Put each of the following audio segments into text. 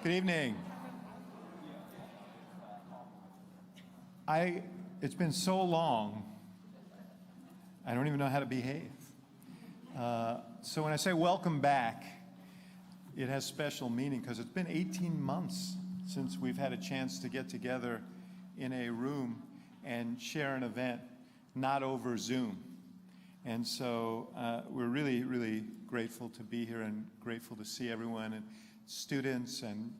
Good evening. It's been so long, I don't even know how to behave. So when I say welcome back, it has special meaning because it's been 18 months since we've had a chance to get together in a room and share an event, not over Zoom. And so we're really, really grateful to be here and grateful to see everyone and students and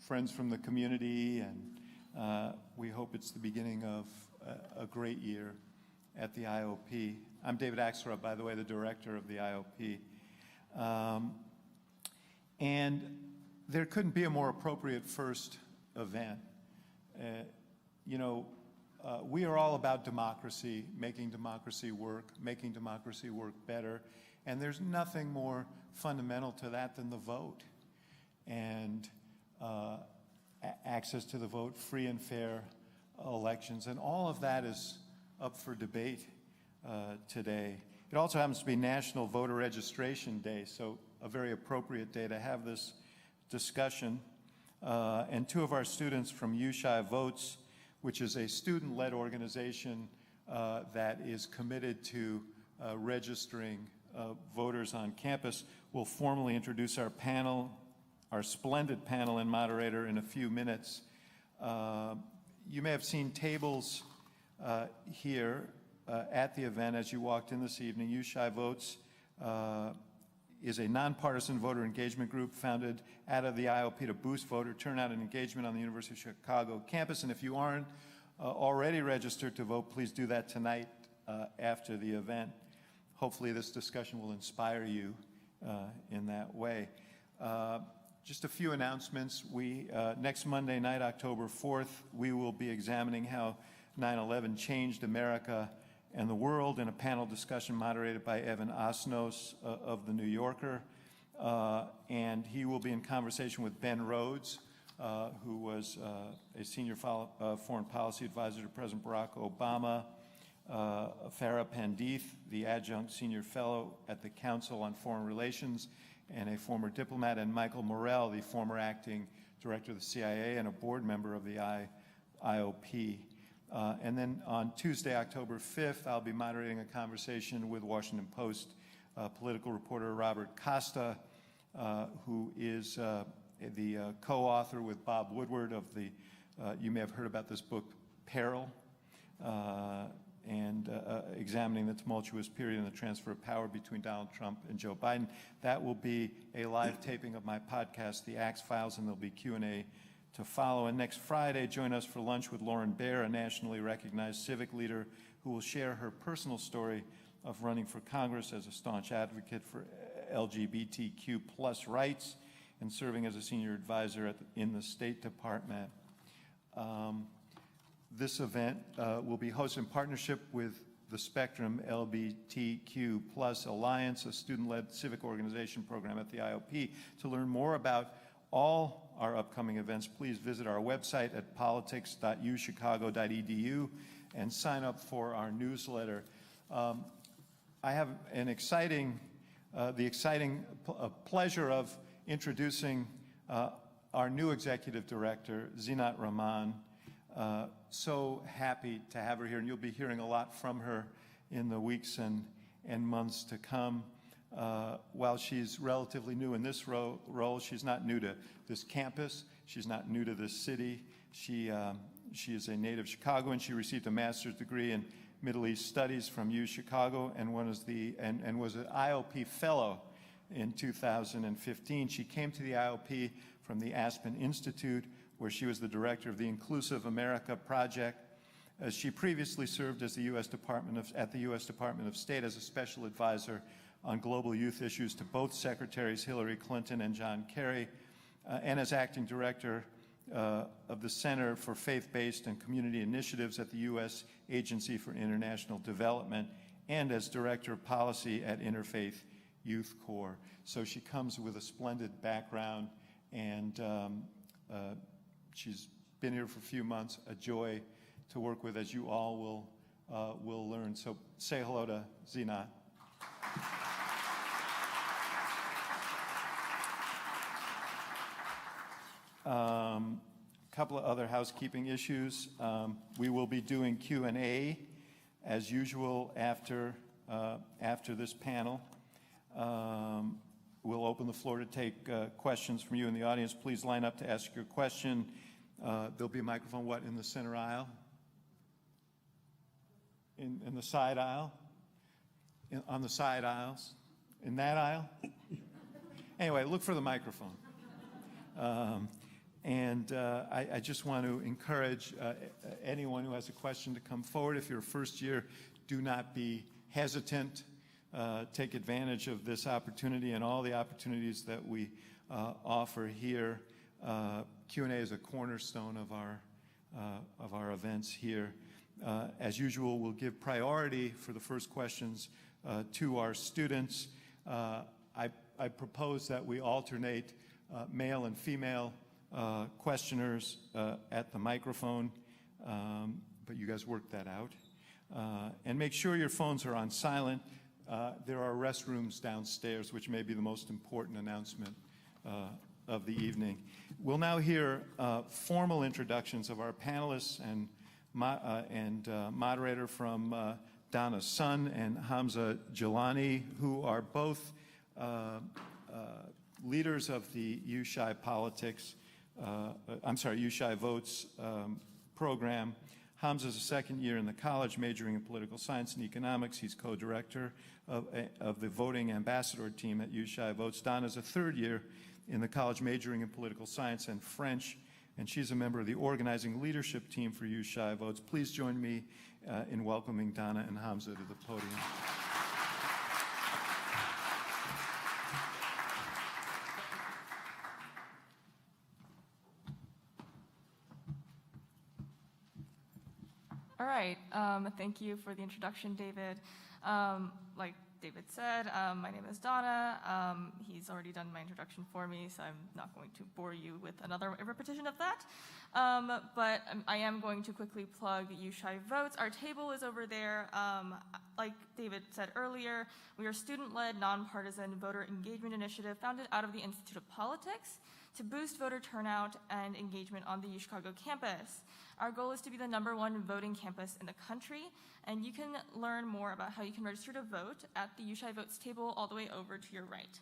friends from the community. And we hope it's the beginning of a great year at the IOP. I'm David Axelrod, by the way, the director of the IOP. And there couldn't be a more appropriate first event. We are all about democracy, making democracy work better. And there's nothing more fundamental to that than the vote. And access to the vote, free and fair elections. And all of that is up for debate today. It also happens to be National Voter Registration Day, so a very appropriate day to have this discussion. And two of our students from Nse Ufot, which is a student-led organization that is committed to registering voters on campus, will formally introduce our panel, our splendid panel and moderator in a few minutes. You may have seen tables here at the event as you walked in this evening. Nse Ufot is a nonpartisan voter engagement group founded out of the IOP to boost voter turnout and engagement on the University of Chicago campus. And if you aren't already registered to vote, please do that tonight after the event. Hopefully this discussion will inspire you in that way. Just a few announcements. Next Monday night, October 4th, we will be examining how 9/11 changed America and the world in a panel discussion moderated by Evan Osnos of The New Yorker. And he will be in conversation with Ben Rhodes, who was a senior foreign policy advisor to President Barack Obama, Farah Pandith, the adjunct senior fellow at the Council on Foreign Relations and a former diplomat, and Michael Morell, the former acting director of the CIA and a board member of the IOP. And then on Tuesday, October 5th, I'll be moderating a conversation with Washington Post political reporter Robert Costa, who is the co-author with Bob Woodward of the, you may have heard about this book, Peril, and examining the tumultuous period and the transfer of power between Donald Trump and Joe Biden. That will be a live taping of my podcast, The Axe Files, and there'll be Q&A to follow. And next Friday, join us for lunch with Lauren Baer, a nationally recognized civic leader who will share her personal story of running for Congress as a staunch advocate for LGBTQ plus rights and serving as a senior advisor in the State Department. This event will be hosted in partnership with the Spectrum LGBTQ Plus Alliance, a student-led civic organization program at the IOP. To learn more about all our upcoming events, please visit our website at politics.uchicago.edu and sign up for our newsletter. I have an exciting pleasure of introducing our new executive director, Zenot Rahman. So happy to have her here, and you'll be hearing a lot from her in the weeks and months to come. While she's relatively new in this role, she's not new to this campus. She's not new to this city. She is a native Chicagoan. She received a master's degree in Middle East Studies from U Chicago and was an IOP fellow in 2015. She came to the IOP from the Aspen Institute, where she was the director of the Inclusive America Project. She previously served as at the U.S. Department of State as a special advisor on global youth issues to both Secretaries Hillary Clinton and John Kerry, and as acting director of the Center for Faith-Based and Community Initiatives at the U.S. Agency for International Development, and as director of policy at Interfaith Youth Corps. So she comes with a splendid background, and she's been here for a few months, a joy to work with, as you all will learn. So say hello to Zenot. Couple of other housekeeping issues. We will be doing Q&A as usual after this panel. We'll open the floor to take questions from you in the audience. Please line up to ask your question. There'll be a microphone, in the center aisle? In the side aisle? On the side aisles? In that aisle? Anyway, look for the microphone. I just want to encourage anyone who has a question to come forward. If you're a first year, do not be hesitant. Take advantage of this opportunity and all the opportunities that we offer here. Q&A is a cornerstone of our events here. As usual, we'll give priority for the first questions to our students. I propose that we alternate male and female questioners at the microphone, but you guys work that out. And make sure your phones are on silent. There are restrooms downstairs, which may be the most important announcement of the evening. We'll now hear formal introductions of our panelists and moderator from Donna Sun and Hamza Jilani, who are both leaders of the USHI USHI Votes program. Hamza's a second year in the college, majoring in political science and economics. He's co-director of the voting ambassador team at USHI Votes. Donna's a third year in the college, majoring in political science and French, and she's a member of the organizing leadership team for USHI Votes. Please join me in welcoming Donna and Hamza to the podium. All right, thank you for the introduction, David. Like David said, my name is Donna. He's already done my introduction for me, so I'm not going to bore you with another repetition of that. But I am going to quickly plug USHI Votes. Our table is over there. Like David said earlier, we are a student-led, nonpartisan voter engagement initiative founded out of the Institute of Politics to boost voter turnout and engagement on the UChicago campus. Our goal is to be the #1 voting campus in the country, and you can learn more about how you can register to vote at the USHI Votes table all the way over to your right.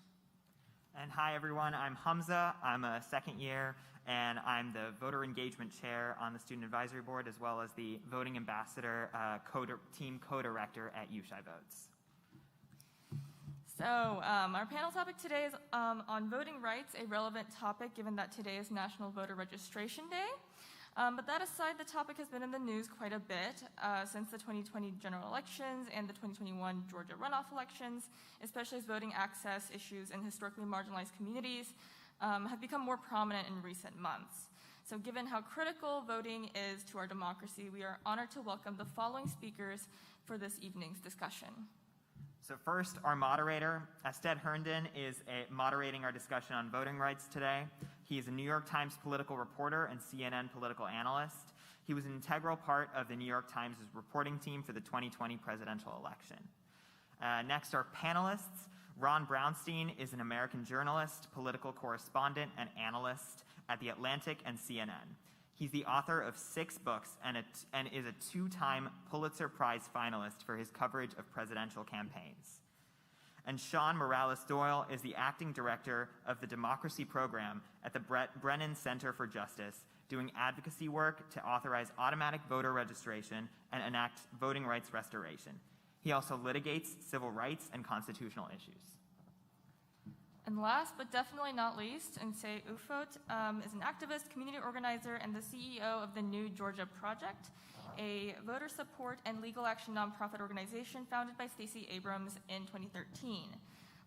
And hi everyone, I'm Hamza. I'm a second year, and I'm the voter engagement chair on the student advisory board, as well as the voting ambassador team co-director at USHI Votes. So our panel topic today is on voting rights, a relevant topic given that today is National Voter Registration Day. But that aside, the topic has been in the news quite a bit since the 2020 general elections and the 2021 Georgia runoff elections, especially as voting access issues in historically marginalized communities have become more prominent in recent months. So given how critical voting is to our democracy, we are honored to welcome the following speakers for this evening's discussion. So first, our moderator, Astead Herndon, is moderating our discussion on voting rights today. He is a New York Times political reporter and CNN political analyst. He was an integral part of the New York Times' reporting team for the 2020 presidential election. Next, our panelists. Ron Brownstein is an American journalist, political correspondent, and analyst at The Atlantic and CNN. He's the author of 6 books and is a 2-time Pulitzer Prize finalist for his coverage of presidential campaigns. And Sean Morales-Doyle is the acting director of the Democracy Program at the Brennan Center for Justice, doing advocacy work to authorize automatic voter registration and enact voting rights restoration. He also litigates civil rights and constitutional issues. And last but definitely not least, Nse Ufot is an activist, community organizer, and the CEO of the New Georgia Project, a voter support and legal action nonprofit organization founded by Stacey Abrams in 2013.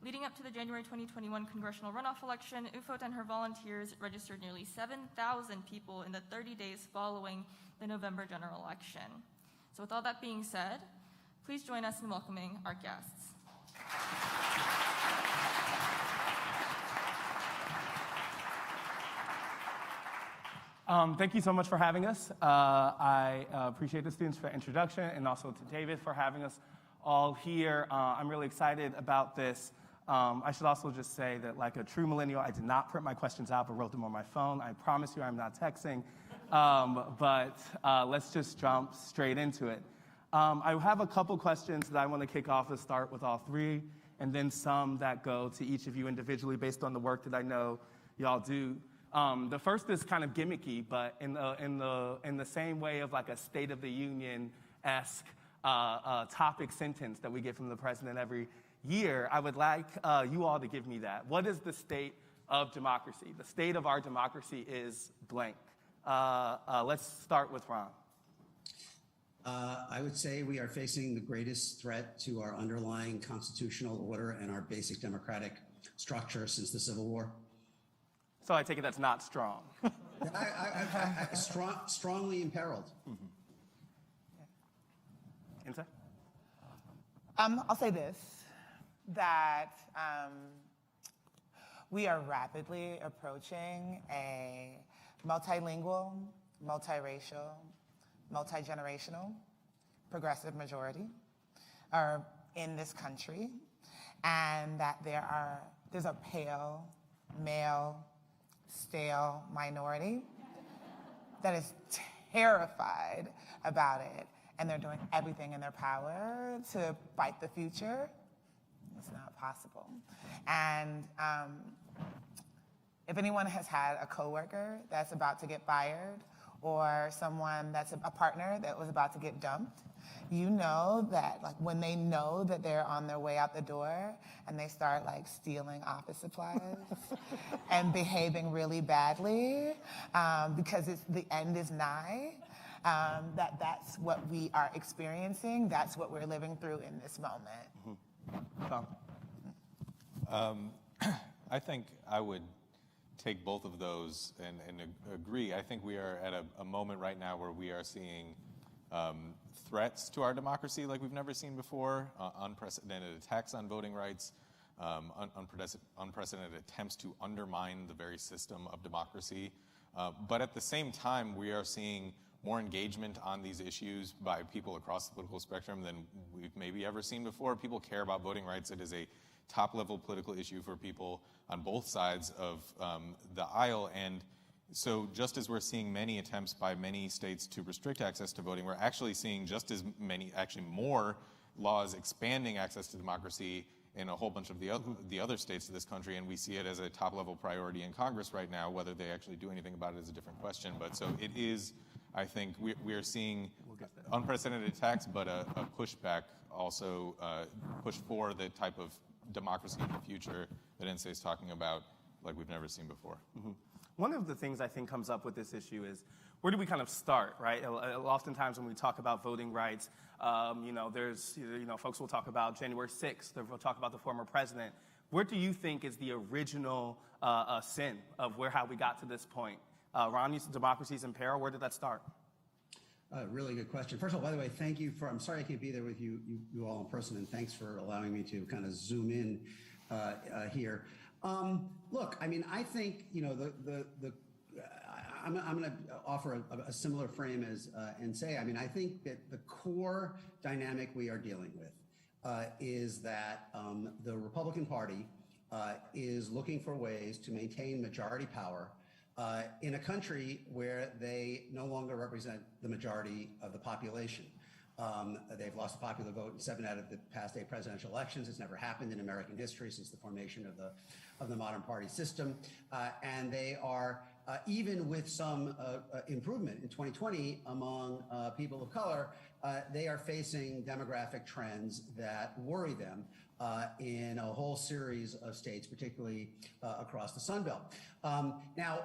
Leading up to the January 2021 congressional runoff election, Ufot and her volunteers registered nearly 7,000 people in the 30 days following the November general election. So with all that being said, please join us in welcoming our guests. Thank you so much for having us. I appreciate the students for the introduction, and also to David for having us all here. I'm really excited about this I should also just say that, like a true millennial, I did not print my questions out, but wrote them on my phone. I promise you I'm not texting. But let's just jump straight into it. I have a couple questions that I want to kick off to start with all three, and then some that go to each of you individually based on the work that I know y'all do. The first is kind of gimmicky, but in the same way of like a State of the Union-esque topic sentence that we get from the president every year, I would like you all to give me that. What is the state of democracy? The state of our democracy is blank. Let's start with Ron. I would say we are facing the greatest threat to our underlying constitutional order and our basic democratic structure since the Civil War. So I take it that's not strong. Strongly imperiled. Nse? I'll say this, that we are rapidly approaching a multilingual, multiracial, multi-generational, progressive majority in this country, and that there's a pale, male, stale minority that is terrified about it, and they're doing everything in their power to fight the future. It's not possible. And if anyone has had a coworker that's about to get fired, or someone that's a partner that was about to get dumped, you know that like when they know that they're on their way out the door and they start like stealing office supplies and behaving really badly because the end is nigh, that's what we are experiencing. That's what we're living through in this moment. I think I would take both of those and agree. I think we are at a moment right now where we are seeing threats to our democracy like we've never seen before, unprecedented attacks on voting rights, unprecedented attempts to undermine the very system of democracy. But at the same time, we are seeing more engagement on these issues by people across the political spectrum than we've maybe ever seen before. People care about voting rights. It is a top-level political issue for people on both sides of the aisle. And so just as we're seeing many attempts by many states to restrict access to voting, we're actually seeing just as many, actually more laws expanding access to democracy in a whole bunch of the other states of this country, and we see it as a top-level priority in Congress right now. Whether they actually do anything about it is a different question. But so it is, I think, we are seeing unprecedented attacks, but a pushback also push for the type of democracy in the future that Nse is talking about like we've never seen before. Mm-hmm. One of the things I think comes up with this issue is, where do we kind of start, right? Oftentimes when we talk about voting rights, folks will talk about January 6th, they'll talk about the former president. Where do you think is the original sin of how we got to this point? Ron, you said democracy's in peril. Where did that start? Really good question. First of all, by the way, thank you I'm sorry I can't be there with you all in person, and thanks for allowing me to kind of zoom in here. Look, I mean, I think, I'm going to offer a similar frame as Nse. I mean, I think that the core dynamic we are dealing with is that the Republican Party is looking for ways to maintain majority power in a country where they no longer represent the majority of the population. They've lost the popular vote in 7 out of the past 8 presidential elections. It's never happened in American history since the formation of the modern party system. And they are, even with some improvement in 2020 among people of color, they are facing demographic trends that worry them in a whole series of states, particularly across the Sun Belt. Now,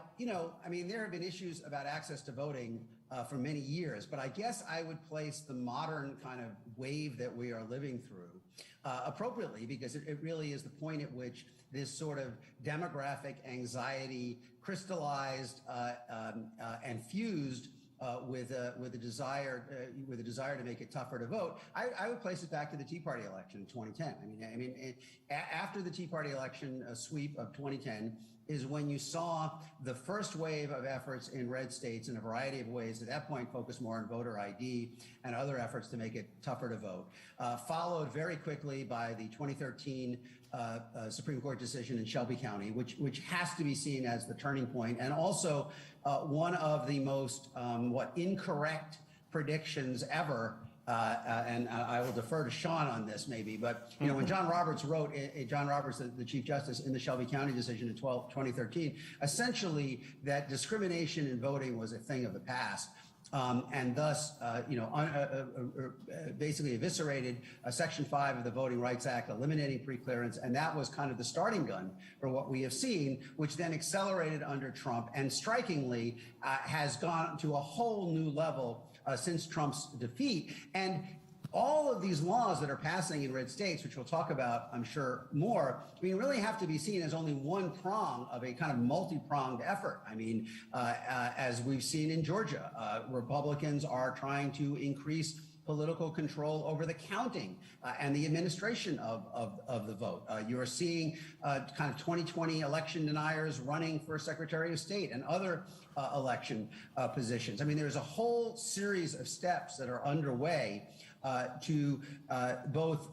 I mean, there have been issues about access to voting for many years, but I guess I would place the modern kind of wave that we are living through appropriately, because it really is the point at which this sort of demographic anxiety crystallized and fused with a desire to make it tougher to vote. I would place it back to the Tea Party election in 2010. I mean, after the Tea Party election sweep of 2010 is when you saw the first wave of efforts in red states in a variety of ways, at that point focused more on voter ID and other efforts to make it tougher to vote, followed very quickly by the 2013 Supreme Court decision in Shelby County, which has to be seen as the turning point, and also one of the most incorrect predictions ever. And I will defer to Sean on this maybe, but when John Roberts wrote, John Roberts, the Chief Justice, in the Shelby County decision in 2013, essentially that discrimination in voting was a thing of the past. And thus, basically eviscerated Section 5 of the Voting Rights Act, eliminating preclearance, and that was kind of the starting gun for what we have seen, which then accelerated under Trump, and strikingly has gone to a whole new level since Trump's defeat. And all of these laws that are passing in red states, which we'll talk about, I'm sure, more, really have to be seen as only one prong of a kind of multi-pronged effort. As we've seen in Georgia, Republicans are trying to increase political control over the counting and the administration of the vote. You are seeing kind of 2020 election deniers running for Secretary of State and other election positions. There's a whole series of steps that are underway to both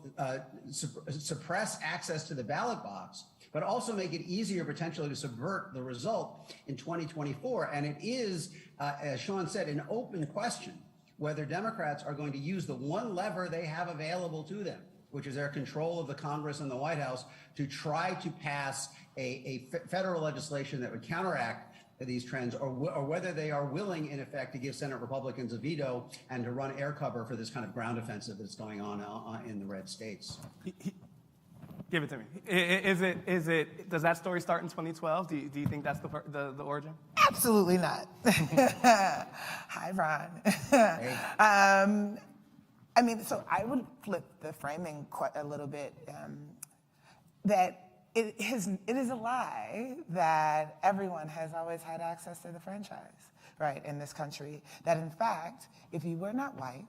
suppress access to the ballot box, but also make it easier potentially to subvert the result in 2024. And it is, as Sean said, an open question whether Democrats are going to use the one lever they have available to them, which is their control of the Congress and the White House, to try to pass a federal legislation that would counteract these trends, or whether they are willing, in effect, to give Senate Republicans a veto and to run air cover for this kind of ground offensive that's going on in the red states. Give it to me. Does that story start in 2012? Do you think that's the origin? Absolutely not. Hi, Ron. Hey. So I would flip the framing quite a little bit, that it is a lie that everyone has always had access to the franchise, right, in this country. That in fact, if you were not white,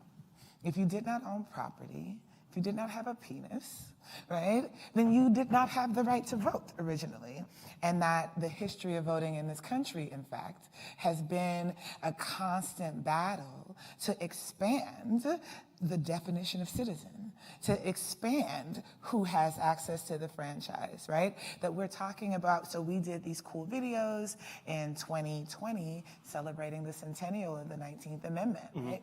if you did not own property, if you did not have a penis, right, then you did not have the right to vote originally. And that the history of voting in this country, in fact, has been a constant battle to expand the definition of citizen, to expand who has access to the franchise, right? That we're talking about, so we did these cool videos in 2020 celebrating the centennial of the 19th Amendment, right?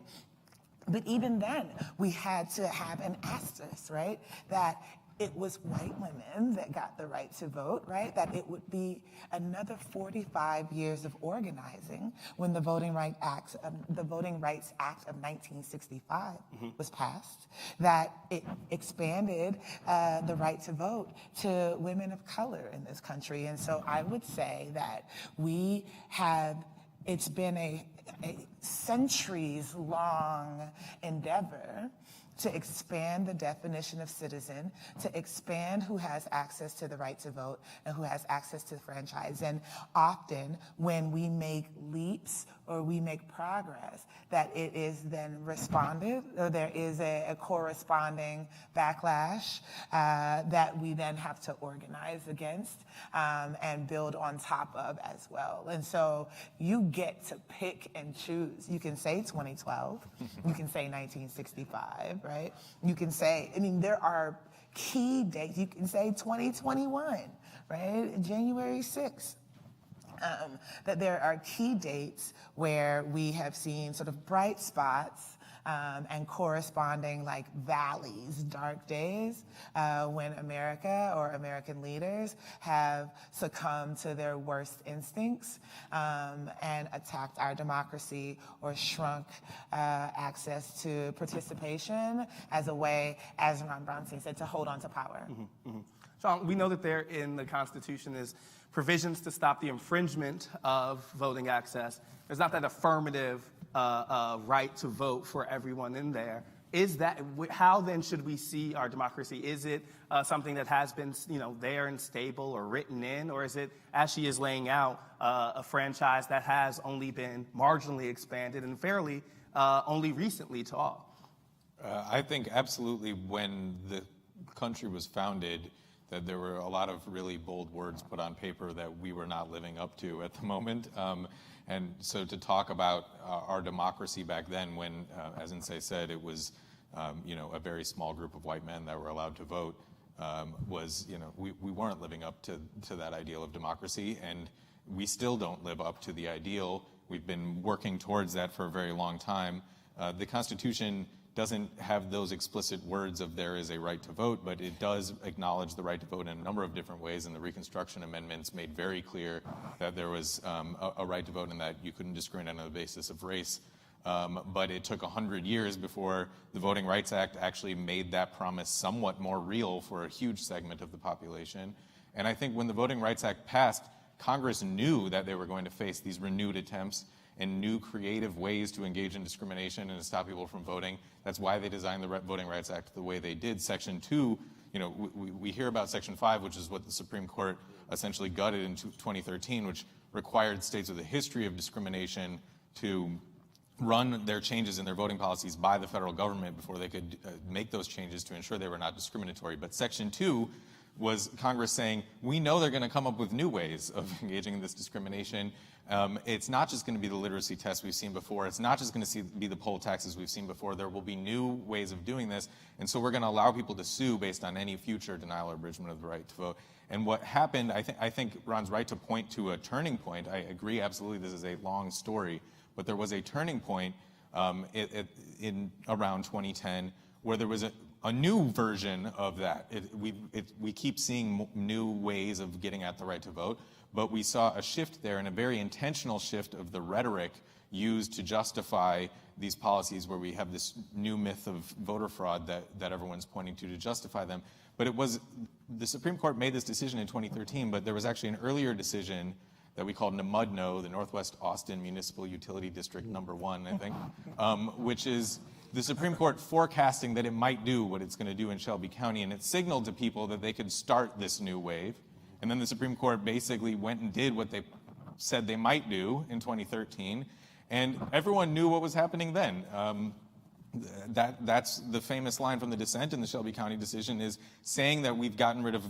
But even then, we had to have an asterisk, right? That it was white women that got the right to vote, right? That it would be another 45 years of organizing when the Voting Rights Act of 1965 was passed. That it expanded the right to vote to women of color in this country. And so I would say that it's been a centuries-long endeavor to expand the definition of citizen, to expand who has access to the right to vote and who has access to the franchise. And often when we make leaps or we make progress, that it is then responded, or there is a corresponding backlash that we then have to organize against and build on top of as well. And so you get to pick and choose. You can say 2012, you can say 1965, right? You can say, there are key dates. You can say 2021, right? January 6th. That there are key dates where we have seen sort of bright spots and corresponding like valleys, dark days, when America or American leaders have succumbed to their worst instincts and attacked our democracy or shrunk access to participation as a way, as Ron Brownstein said, to hold on to power. Sean, we know that there in the Constitution is provisions to stop the infringement of voting access. There's not that affirmative right to vote for everyone in there. How then should we see our democracy? Is it something that has been, there and stable or written in, or is it, as she is laying out, a franchise that has only been marginally expanded and fairly only recently to all? I think absolutely when the country was founded, that there were a lot of really bold words put on paper that we were not living up to at the moment. And so to talk about our democracy back then when, as Nse said, it was a very small group of white men that were allowed to vote, was, we weren't living up to that ideal of democracy, and we still don't live up to the ideal. We've been working towards that for a very long time. The Constitution doesn't have those explicit words of there is a right to vote, but it does acknowledge the right to vote in a number of different ways, and the Reconstruction Amendments made very clear that there was a right to vote and that you couldn't discriminate on the basis of race. But it took 100 years before the Voting Rights Act actually made that promise somewhat more real for a huge segment of the population. And I think when the Voting Rights Act passed, Congress knew that they were going to face these renewed attempts and new creative ways to engage in discrimination and to stop people from voting. That's why they designed the Voting Rights Act the way they did. Section 2, we hear about Section 5, which is what the Supreme Court essentially gutted in 2013, which required states with a history of discrimination to run their changes in their voting policies by the federal government before they could make those changes to ensure they were not discriminatory. But Section 2 was Congress saying, we know they're going to come up with new ways of engaging in this discrimination. It's not just going to be the literacy tests we've seen before. It's not just going to be the poll taxes we've seen before. There will be new ways of doing this. And so we're going to allow people to sue based on any future denial or abridgment of the right to vote. And what happened, I think Ron's right to point to a turning point. I agree, absolutely, this is a long story. But there was a turning point in around 2010 where there was a new version of that. We keep seeing new ways of getting at the right to vote, but we saw a shift there, and a very intentional shift of the rhetoric used to justify these policies, where we have this new myth of voter fraud that everyone's pointing to justify them. But it was, the Supreme Court made this decision in 2013, but there was actually an earlier decision that we called NMUDNO, the Northwest Austin Municipal Utility District number 1, I think, which is the Supreme Court forecasting that it might do what it's going to do in Shelby County, and it signaled to people that they could start this new wave. And then the Supreme Court basically went and did what they said they might do in 2013, and everyone knew what was happening then. That's the famous line from the dissent in the Shelby County decision, is saying that we've gotten rid of,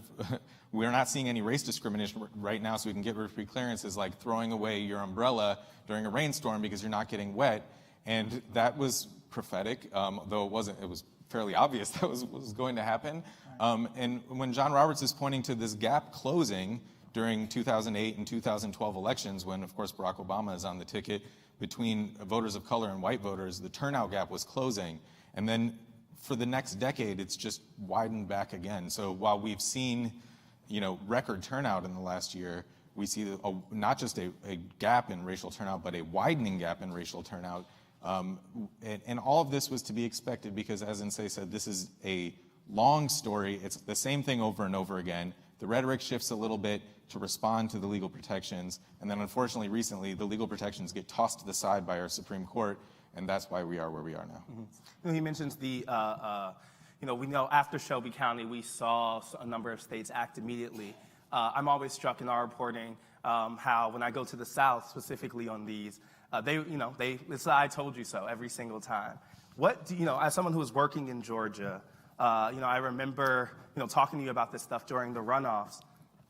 we're not seeing any race discrimination right now, so we can get rid of pre-clearance, is like throwing away your umbrella during a rainstorm because you're not getting wet. And that was prophetic, though it wasn't, it was fairly obvious that was going to happen. And when John Roberts is pointing to this gap closing during 2008 and 2012 elections, when of course Barack Obama is on the ticket, between voters of color and white voters, the turnout gap was closing. And then for the next decade, it's just widened back again. So while we've seen, record turnout in the last year, we see not just a gap in racial turnout, but a widening gap in racial turnout. And all of this was to be expected because, as Nse said, this is a long story. It's the same thing over and over again. The rhetoric shifts a little bit to respond to the legal protections. And then unfortunately, recently, the legal protections get tossed to the side by our Supreme Court, and that's why we are where we are now. Mm-hmm. He mentions we know after Shelby County, we saw a number of states act immediately. I'm always struck in our reporting how when I go to the South, specifically on these, it's I told you so every single time. What do as someone who was working in Georgia, I remember, talking to you about this stuff during the runoffs.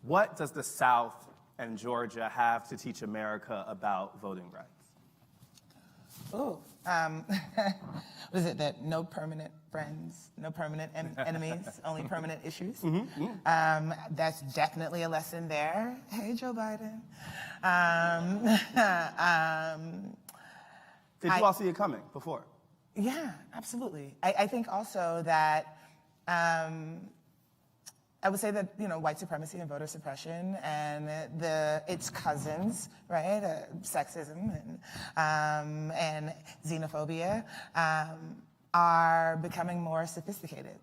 What does the South and Georgia have to teach America about voting rights? Ooh, what is it that no permanent friends, no permanent enemies, only permanent issues? Mm-hmm. That's definitely a lesson there. Hey, Joe Biden. Did you all see it coming before? Yeah, absolutely. I think also that I would say that white supremacy and voter suppression and its cousins, right, sexism and xenophobia, are becoming more sophisticated.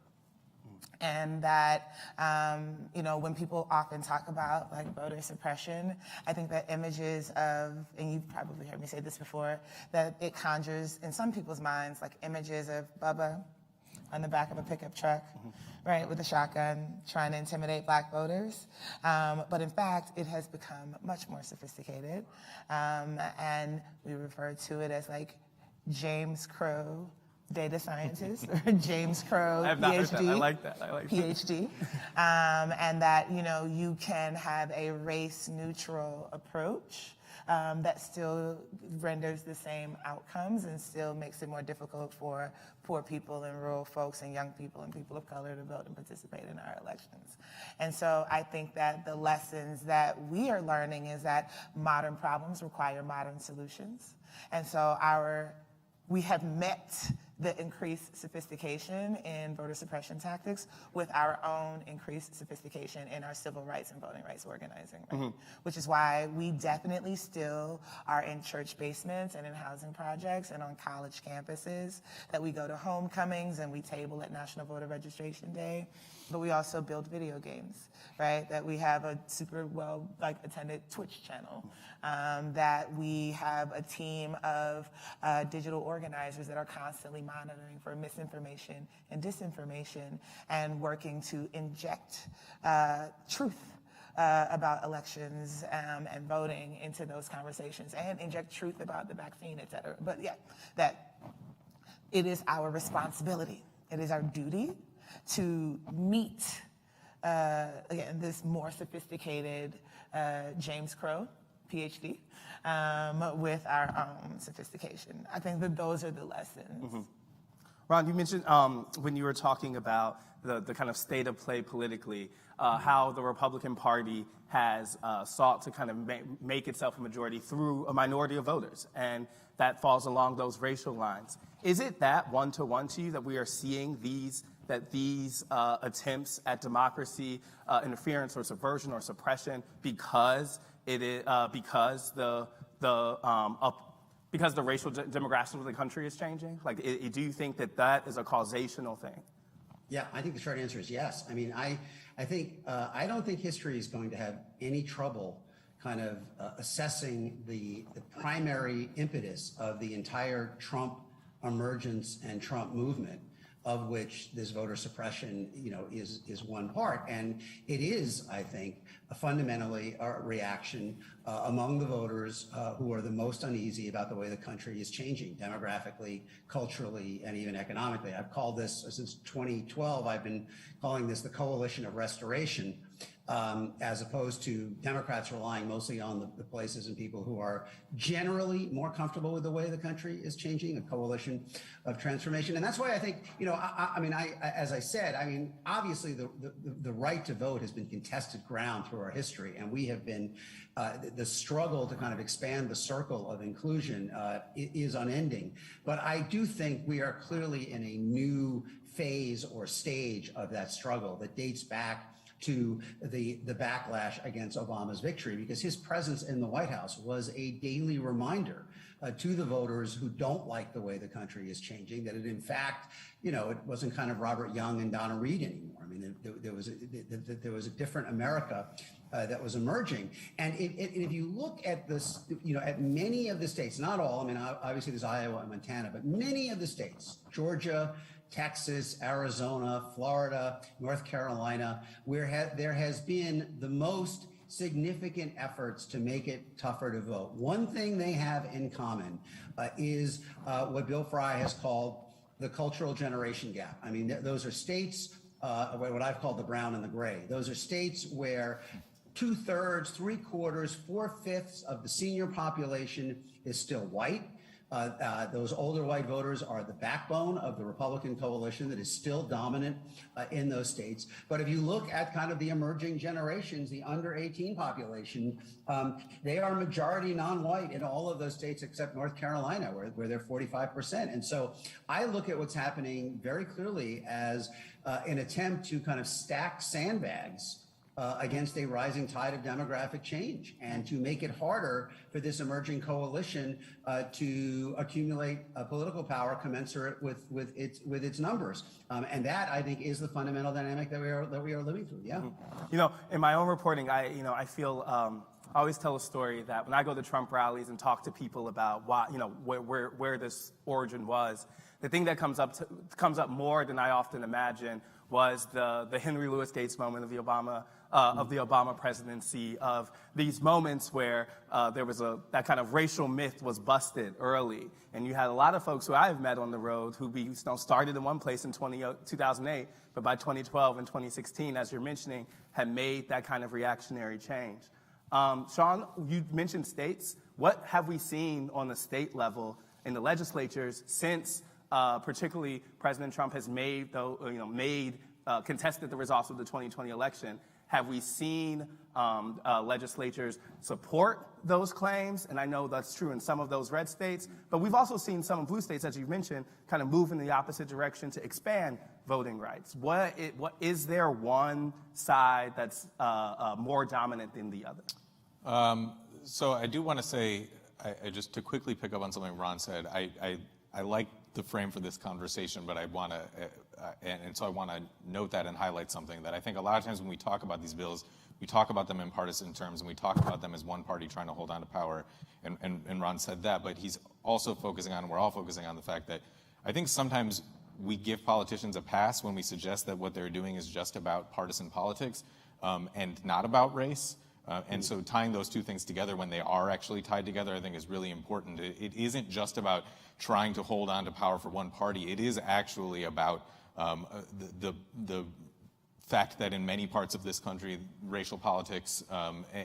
And that, when people often talk about voter suppression, I think that images of, and you've probably heard me say this before, that it conjures in some people's minds images of Bubba on the back of a pickup truck, right, with a shotgun, trying to intimidate black voters. But in fact, it has become much more sophisticated. And we refer to it as James Crow data scientist, or James Crow I have not PhD. heard that. I like that. PhD. And that, you can have a race-neutral approach that still renders the same outcomes and still makes it more difficult for poor people and rural folks and young people and people of color to vote and participate in our elections. And so I think that the lessons that we are learning is that modern problems require modern solutions. And so we have met the increased sophistication in voter suppression tactics with our own increased sophistication in our civil rights and voting rights organizing, right? Which is why we definitely still are in church basements and in housing projects and on college campuses, that we go to homecomings and we table at National Voter Registration Day, but we also build video games, right? That we have a super well attended Twitch channel, that we have a team of digital organizers that are constantly monitoring for misinformation and disinformation and working to inject truth about elections and voting into those conversations and inject truth about the vaccine, et cetera. But yeah, that it is our responsibility, it is our duty to meet, again, this more sophisticated James Crow, PhD, with our own sophistication. I think that those are the lessons. Ron, you mentioned when you were talking about the kind of state of play politically, how the Republican Party has sought to kind of make itself a majority through a minority of voters, and that falls along those racial lines. Is it that one-to-one to you that we are seeing these attempts at democracy, interference or subversion or suppression because it is because the racial demographics of the country is changing? Like, do you think that is a causational thing? Yeah, I think the short answer is yes. I mean, I don't think history is going to have any trouble kind of assessing the primary impetus of the entire Trump emergence and Trump movement, of which this voter suppression, is one part. And it is, I think, fundamentally a reaction among the voters who are the most uneasy about the way the country is changing demographically, culturally, and even economically. I've called this, since 2012, I've been calling this the coalition of restoration, as opposed to Democrats relying mostly on the places and people who are generally more comfortable with the way the country is changing, a coalition of transformation. And that's why I think, as I said, obviously the right to vote has been contested ground through our history, and we have been, the struggle to kind of expand the circle of inclusion is unending. But I do think we are clearly in a new phase or stage of that struggle that dates back to the backlash against Obama's victory, because his presence in the White House was a daily reminder to the voters who don't like the way the country is changing, that it in fact, it wasn't kind of Robert Young and Donna Reed anymore. I mean, there was a different America that was emerging. And if you look at this, at many of the states, not all, obviously there's Iowa and Montana, but many of the states, Georgia, Texas, Arizona, Florida, North Carolina, where there has been the most significant efforts to make it tougher to vote. One thing they have in common is what Bill Fry has called the cultural generation gap. I mean, those are states, what I've called the brown and the gray. Those are states where 2/3, 3/4, 4/5 of the senior population is still white. Those older white voters are the backbone of the Republican coalition that is still dominant in those states. But if you look at kind of the emerging generations, the under 18 population, they are majority non-white in all of those states except North Carolina, where they're 45%. And so I look at what's happening very clearly as an attempt to kind of stack sandbags against a rising tide of demographic change, and to make it harder for this emerging coalition to accumulate political power commensurate with its numbers. And that, I think, is the fundamental dynamic that we are living through. Yeah. In my own reporting, I feel I always tell a story that when I go to Trump rallies and talk to people about why, where this origin was, the thing that comes up more than I often imagine was the Henry Louis Gates moment of the Obama presidency, of these moments where there was that kind of racial myth was busted early, and you had a lot of folks who I have met on the road who started in one place in 2008, but by 2012 and 2016, as you're mentioning, had made that kind of reactionary change. Sean, you mentioned states. What have we seen on the state level in the legislatures since, particularly President Trump has contested the results of the 2020 election? Have we seen legislatures support those claims? And I know that's true in some of those red states, but we've also seen some blue states, as you mentioned, kind of move in the opposite direction to expand voting rights. Is there one side that's more dominant than the other? So I do want to say, I just to quickly pick up on something Ron said, I like the frame for this conversation, but I want to, and so I want to note that and highlight something that I think a lot of times when we talk about these bills, we talk about them in partisan terms and we talk about them as one party trying to hold on to power, and Ron said that, but he's also focusing on, we're all focusing on the fact that I think sometimes we give politicians a pass when we suggest that what they're doing is just about partisan politics and not about race. And so tying those two things together when they are actually tied together, I think is really important. It isn't just about trying to hold on to power for one party. It is actually about the fact that in many parts of this country, racial politics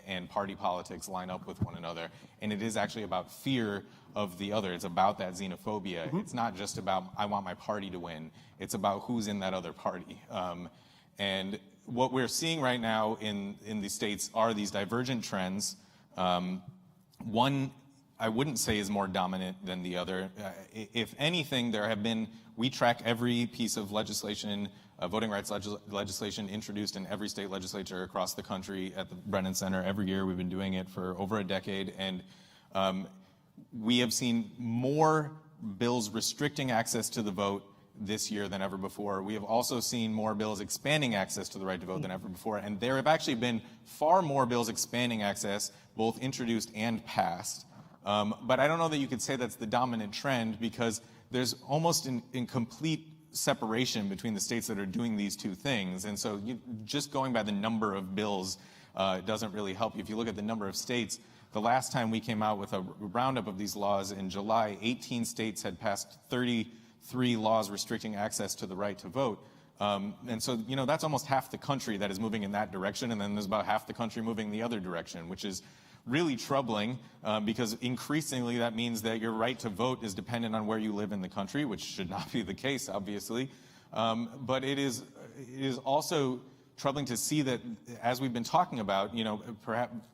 and party politics line up with one another. And it is actually about fear of the other. It's about that xenophobia. Mm-hmm. It's not just about, I want my party to win. It's about who's in that other party. And what we're seeing right now in the states are these divergent trends. One, I wouldn't say is more dominant than the other. If anything, we track every piece of legislation, voting rights legislation introduced in every state legislature across the country at the Brennan Center every year. We've been doing it for over a decade, and we have seen more bills restricting access to the vote this year than ever before. We have also seen more bills expanding access to the right to vote than ever before, and there have actually been far more bills expanding access, both introduced and passed. But I don't know that you could say that's the dominant trend, because there's almost an complete separation between the states that are doing these two things. And so just going by the number of bills doesn't really help you. If you look at the number of states, the last time we came out with a roundup of these laws in July, 18 states had passed 33 laws restricting access to the right to vote. And so, that's almost half the country that is moving in that direction, and then there's about half the country moving the other direction, which is really troubling because increasingly that means that your right to vote is dependent on where you live in the country, which should not be the case, obviously. But it is also troubling to see that, as we've been talking about,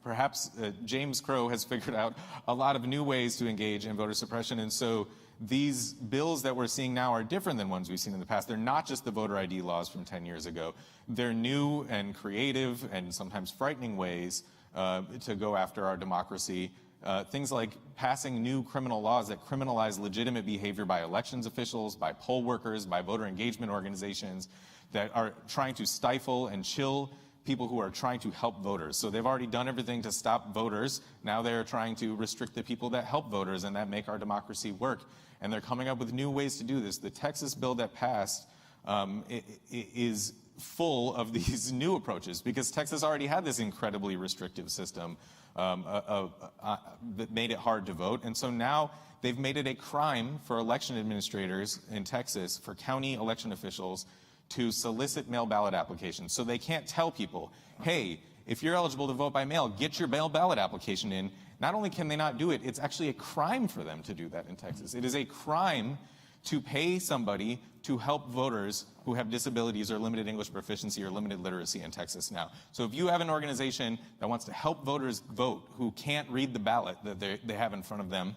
perhaps James Crow has figured out a lot of new ways to engage in voter suppression, and so these bills that we're seeing now are different than ones we've seen in the past. They're not just the voter ID laws from 10 years ago. They're new and creative and sometimes frightening ways to go after our democracy. Things like passing new criminal laws that criminalize legitimate behavior by elections officials, by poll workers, by voter engagement organizations that are trying to stifle and chill people who are trying to help voters. So they've already done everything to stop voters. Now they're trying to restrict the people that help voters and that make our democracy work. And they're coming up with new ways to do this. The Texas bill that passed is full of these new approaches, because Texas already had this incredibly restrictive system that made it hard to vote. And so now they've made it a crime for election administrators in Texas, for county election officials, to solicit mail ballot applications. So they can't tell people, hey, if you're eligible to vote by mail, get your mail ballot application in. Not only can they not do it, it's actually a crime for them to do that in Texas. It is a crime to pay somebody to help voters who have disabilities or limited English proficiency or limited literacy in Texas now. So if you have an organization that wants to help voters vote who can't read the ballot that they have in front of them,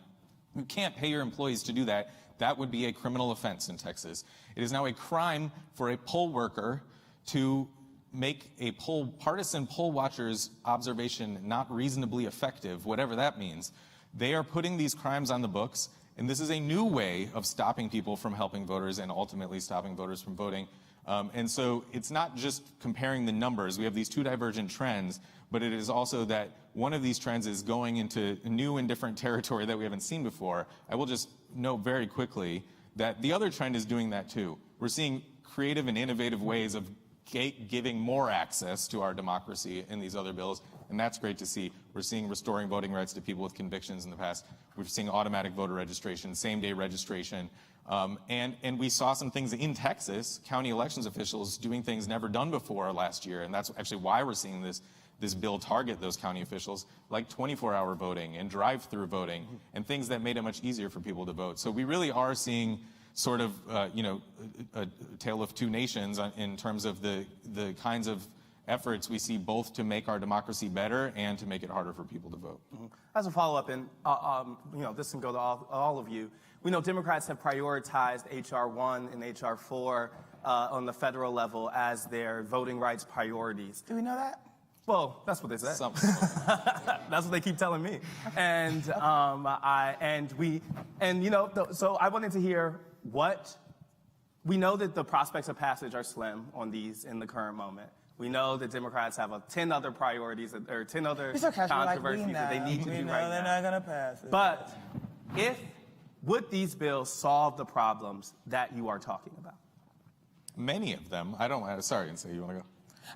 you can't pay your employees to do that. That would be a criminal offense in Texas. It is now a crime for a poll worker to make a partisan poll watcher's observation not reasonably effective, whatever that means. They are putting these crimes on the books, and this is a new way of stopping people from helping voters and ultimately stopping voters from voting. And so it's not just comparing the numbers. We have these two divergent trends, but it is also that one of these trends is going into new and different territory that we haven't seen before. I will just note very quickly that the other trend is doing that too. We're seeing creative and innovative ways of giving more access to our democracy in these other bills, and that's great to see. We're seeing restoring voting rights to people with convictions in the past. We're seeing automatic voter registration, same-day registration, and we saw some things in Texas, county elections officials doing things never done before last year, and that's actually why we're seeing this this bill target those county officials, like 24-hour voting and drive-through voting and things that made it much easier for people to vote. So we really are seeing sort of, a tale of two nations in terms of the kinds of efforts we see both to make our democracy better and to make it harder for people to vote. As a follow-up, and this can go to all of you. We know Democrats have prioritized H.R. 1 and H.R. 4 on the federal level as their voting rights priorities. Do we know that? Well, that's what they said. That's what they keep telling me. And so I wanted to hear what we know that the prospects of passage are slim on these in the current moment. We know that Democrats have 10 other priorities or 10 other controversies that they need to do right now. They're not gonna pass it. But would these bills solve the problems that you are talking about? Many of them. Sorry, Nse, you want to go?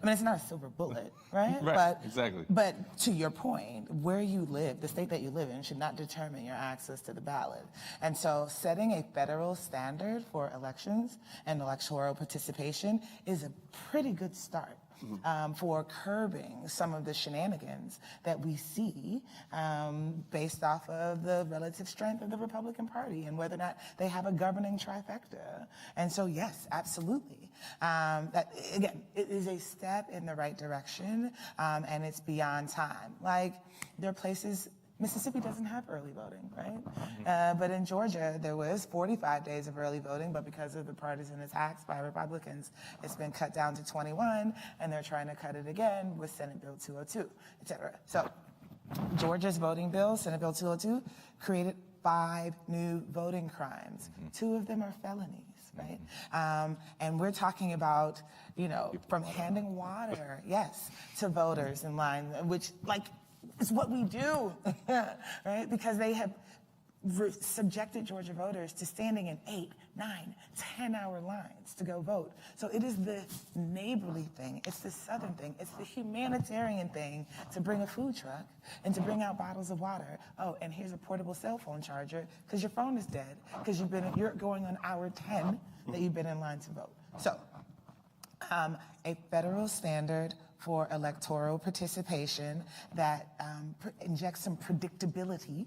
I mean, it's not a silver bullet, right? Right, exactly. But to your point, where you live, the state that you live in, should not determine your access to the ballot. And so setting a federal standard for elections and electoral participation is a pretty good start. For curbing some of the shenanigans that we see based off of the relative strength of the Republican Party and whether or not they have a governing trifecta. And so, yes, absolutely. That, again, it is a step in the right direction, and it's beyond time. Like, there are places, Mississippi doesn't have early voting, right? But in Georgia, there was 45 days of early voting, but because of the partisan attacks by Republicans, it's been cut down to 21, and they're trying to cut it again with Senate Bill 202, et cetera. So Georgia's voting bill, Senate Bill 202, created 5 new voting crimes. 2 of them are felonies. Right? And we're talking about, from handing water, yes, to voters in line, which, it's what we do, right? Because they have subjected Georgia voters to standing in 8, 9, 10-hour lines to go vote. So it is the neighborly thing, it's the Southern thing, it's the humanitarian thing to bring a food truck and to bring out bottles of water. Oh, and here's a portable cell phone charger because your phone is dead because you're going on hour 10 that you've been in line to vote. So a federal standard for electoral participation that injects some predictability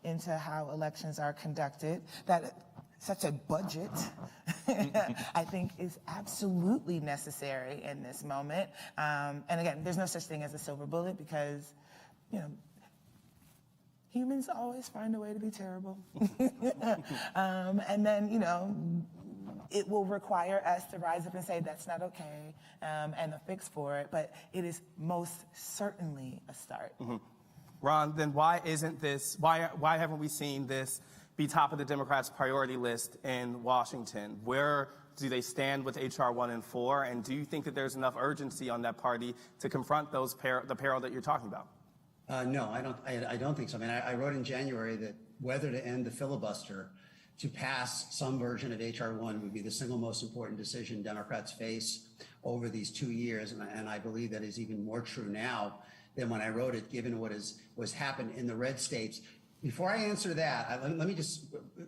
into how elections are conducted, that such a budget, I think, is absolutely necessary in this moment. And again, there's no such thing as a silver bullet because, humans always find a way to be terrible. And then, it will require us to rise up and say that's not okay and a fix for it, but it is most certainly a start. Ron, then why haven't we seen this be top of the Democrats' priority list in Washington? Where do they stand with H.R. 1 and 4? And do you think that there's enough urgency on that party to confront the peril that you're talking about? No, I don't think so. I mean, I wrote in January that whether to end the filibuster to pass some version of H.R. 1 would be the single most important decision Democrats face over these 2 years. And I believe that is even more true now than when I wrote it, given what was happened in the red states. Before I answer that, let me just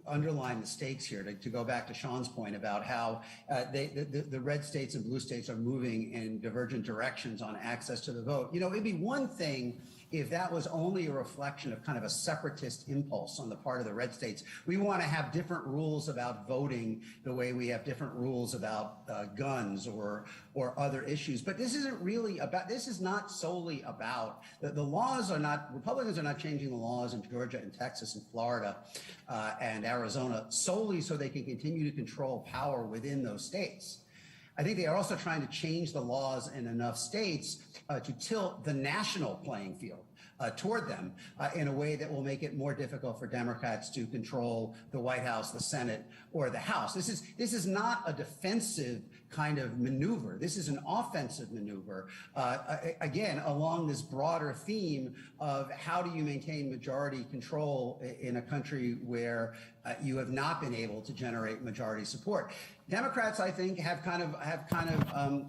underline the stakes here to go back to Sean's point about how the red states and blue states are moving in divergent directions on access to the vote. It'd be one thing if that was only a reflection of kind of a separatist impulse on the part of the red states. We want to have different rules about voting the way we have different rules about guns or other issues. But this is not solely about, the laws are not, Republicans are not changing the laws in Georgia and Texas and Florida and Arizona solely so they can continue to control power within those states. I think they are also trying to change the laws in enough states to tilt the national playing field toward them in a way that will make it more difficult for Democrats to control the White House, the Senate, or the House. This is not a defensive kind of maneuver. This is an offensive maneuver, again, along this broader theme of how do you maintain majority control in a country where you have not been able to generate majority support. Democrats, I think, have kind of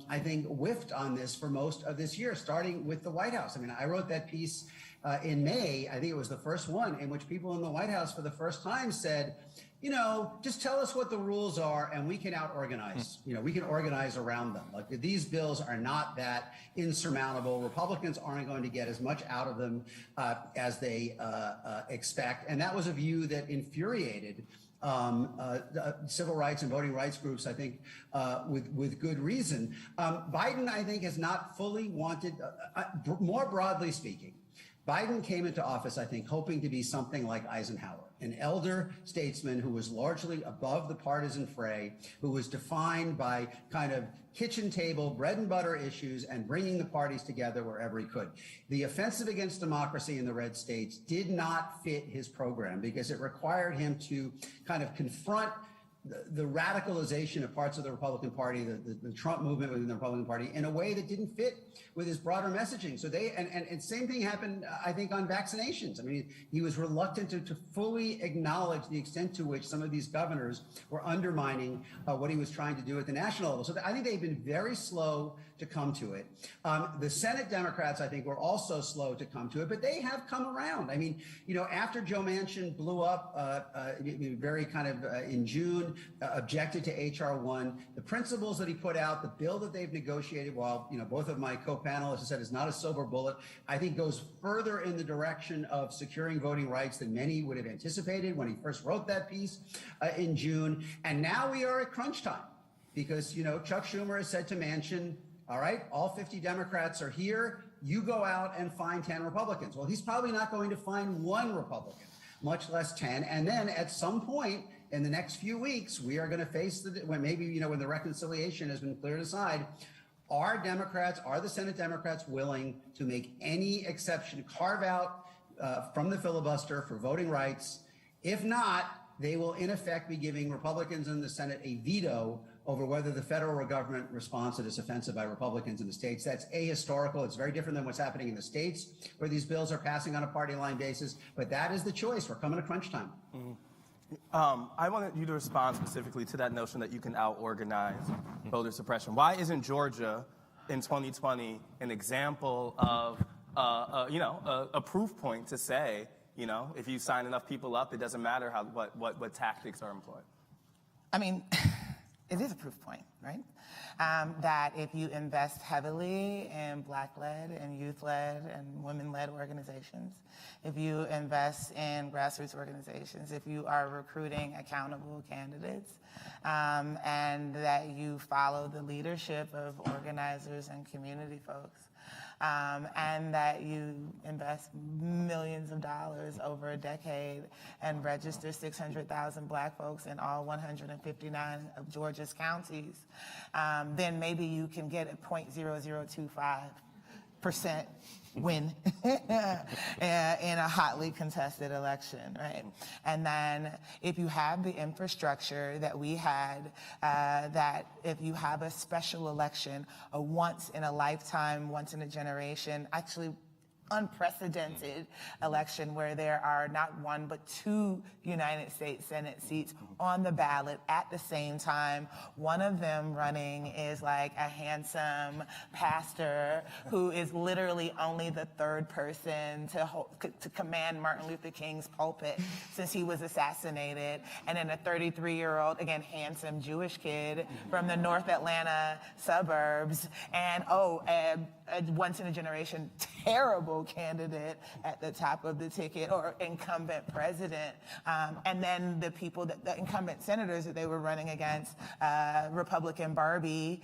I think, whiffed on this for most of this year, starting with the White House. I mean, I wrote that piece in May. I think it was the first one in which people in the White House for the first time said, you know, just tell us what the rules are and we can out-organize. You know, we can organize around them. Like, these bills are not that insurmountable. Republicans aren't going to get as much out of them as they expect. And that was a view that infuriated civil rights and voting rights groups, I think, with good reason. Biden, I think, has not fully wanted, more broadly speaking, Biden came into office, I think, hoping to be something like Eisenhower, an elder statesman who was largely above the partisan fray, who was defined by kind of kitchen table, bread and butter issues, and bringing the parties together wherever he could. The offensive against democracy in the red states did not fit his program because it required him to kind of confront the radicalization of parts of the Republican Party, the Trump movement within the Republican Party, in a way that didn't fit with his broader messaging. So and same thing happened, I think, on vaccinations. I mean, he was reluctant to fully acknowledge the extent to which some of these governors were undermining what he was trying to do at the national level. So I think they've been very slow to come to it. The Senate Democrats, I think, were also slow to come to it, but they have come around. I mean, you know, after Joe Manchin blew up very kind of in June, objected to H.R. 1, the principles that he put out, the bill that they've negotiated, while, you know, both of my co-panelists have said is not a silver bullet, I think goes further in the direction of securing voting rights than many would have anticipated when he first wrote that piece in June. And now we are at crunch time because, you know, Chuck Schumer has said to Manchin, all right, all 50 Democrats are here. You go out and find 10 Republicans. Well, he's probably not going to find one Republican, much less 10. And then at some point in the next few weeks, we are going to face when maybe, you know, when the reconciliation has been cleared aside, are the Senate Democrats willing to make any exception, carve out from the filibuster for voting rights? If not, they will in effect be giving Republicans in the Senate a veto over whether the federal government responds to this offensive by Republicans in the states. That's ahistorical. It's very different than what's happening in the states where these bills are passing on a party line basis. But that is the choice. We're coming to crunch time. Mm-hmm. I wanted you to respond specifically to that notion that you can out-organize voter suppression. Why isn't Georgia in 2020 an example of, a proof point to say, you know, if you sign enough people up, it doesn't matter what tactics are employed? I mean, it is a proof point, right? That if you invest heavily in Black-led and youth-led and women-led organizations, if you invest in grassroots organizations, if you are recruiting accountable candidates, and that you follow the leadership of organizers and community folks, and that you invest millions of dollars over a decade and register 600,000 Black folks in all 159 of Georgia's counties, then maybe you can get a 0.0025% win in a hotly contested election, right? And then if you have the infrastructure that we had, that if you have a special election, a once in a lifetime, once in a generation, actually unprecedented election where there are not one but 2 United States Senate seats on the ballot at the same time. One of them running is like a handsome pastor who is literally only the 3rd person to command Martin Luther King's pulpit since he was assassinated, and then a 33-year-old, again, handsome Jewish kid from the North Atlanta suburbs, and a once-in-a-generation terrible candidate at the top of the ticket, or incumbent president. And then the incumbent senators that they were running against, Republican Barbie,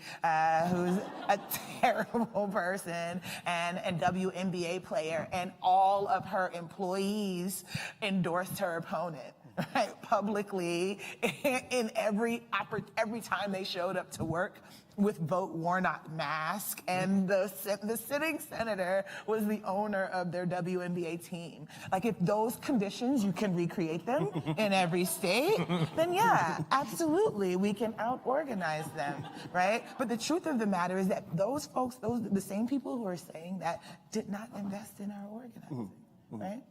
who's a terrible person, and WNBA player, and all of her employees endorsed her opponent. Right, publicly, in every time they showed up to work with Vote Warnock mask, and the sitting senator was the owner of their WNBA team. Like, if those conditions, you can recreate them in every state, then yeah, absolutely, we can out-organize them, right? But the truth of the matter is that those folks, the same people who are saying that, did not invest in our organizing, right?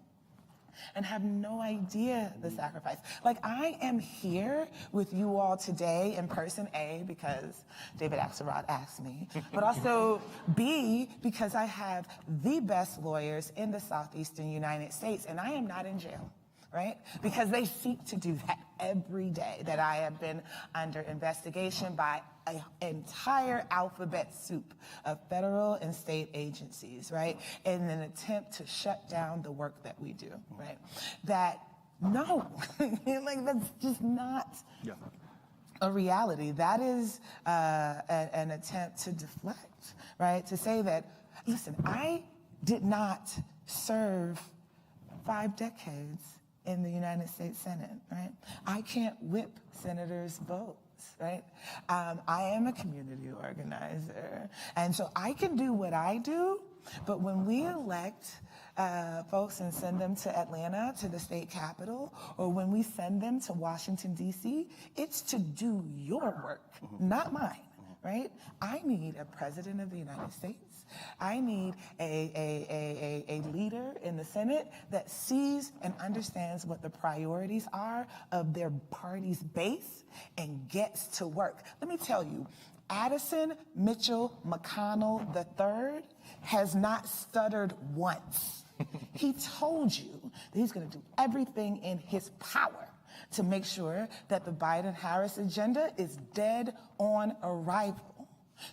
And have no idea the sacrifice. Like, I am here with you all today in person, A, because David Axelrod asked me, but also B, because I have the best lawyers in the Southeastern United States, and I am not in jail. right? Because they seek to do that every day, that I have been under investigation by an entire alphabet soup of federal and state agencies, right? In an attempt to shut down the work that we do, right? That, no, like that's just not a reality. That is an attempt to deflect, right? To say that, listen, I did not serve 5 decades in the United States Senate, right? I can't whip senators' votes, right? I am a community organizer, and so I can do what I do, but when we elect folks and send them to Atlanta, to the state capitol, or when we send them to Washington, D.C., it's to do your work, not mine, right? I need a president of the United States. I need a leader in the Senate that sees and understands what the priorities are of their party's base and gets to work. Let me tell you, Addison Mitchell McConnell III has not stuttered once. He told you that he's going to do everything in his power to make sure that the Biden-Harris agenda is dead on arrival.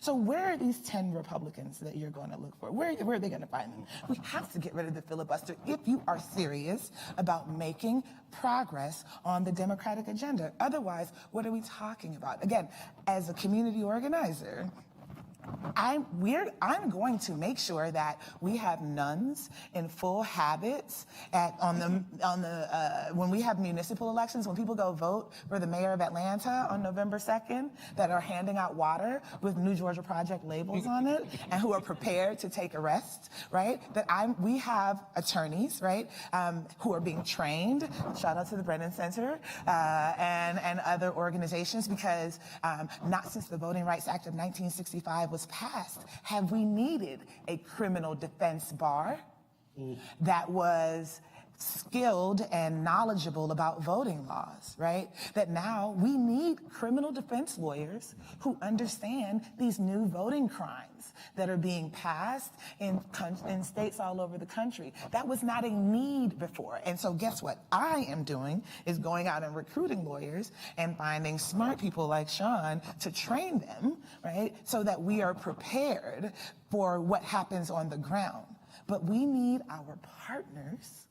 So where are these 10 Republicans that you're going to look for? Where are they going to find them? We have to get rid of the filibuster if you are serious about making progress on the Democratic agenda. Otherwise, what are we talking about? Again, as a community organizer, I'm going to make sure that we have nuns in full habits when we have municipal elections, when people go vote for the mayor of Atlanta on November 2nd, that are handing out water with New Georgia Project labels on it, and who are prepared to take arrests, right? We have attorneys, right, who are being trained. Shout out to the Brennan Center and other organizations, because not since the Voting Rights Act of 1965 was passed have we needed a criminal defense bar that was skilled and knowledgeable about voting laws, right? That now we need criminal defense lawyers who understand these new voting crimes that are being passed in states all over the country. That was not a need before. And so guess what I am doing is going out and recruiting lawyers and finding smart people like Sean to train them, right? So that we are prepared for what happens on the ground. But we need our partners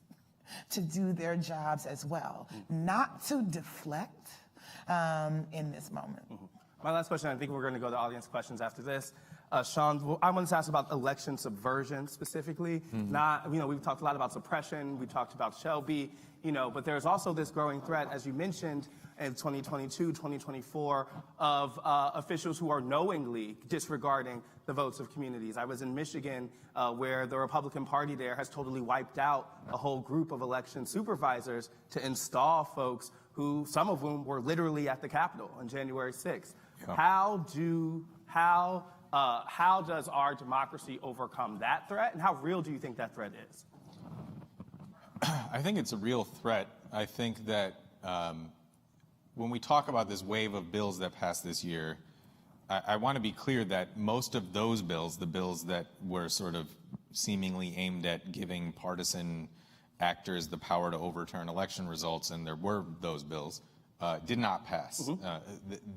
to do their jobs as well, not to deflect in this moment. My last question, I think we're going to go to audience questions after this. Sean, I wanted to ask about election subversion specifically. We've talked a lot about suppression, we talked about Shelby, but there's also this growing threat, as you mentioned, in 2022, 2024, of officials who are knowingly disregarding the votes of communities. I was in Michigan, where the Republican Party there has totally wiped out a whole group of election supervisors to install folks some of whom were literally at the Capitol on January 6th. Yeah. How does our democracy overcome that threat, and how real do you think that threat is? I think it's a real threat. I think that when we talk about this wave of bills that passed this year, I want to be clear that most of those bills, the bills that were sort of seemingly aimed at giving partisan actors the power to overturn election results, and there were those bills, did not pass.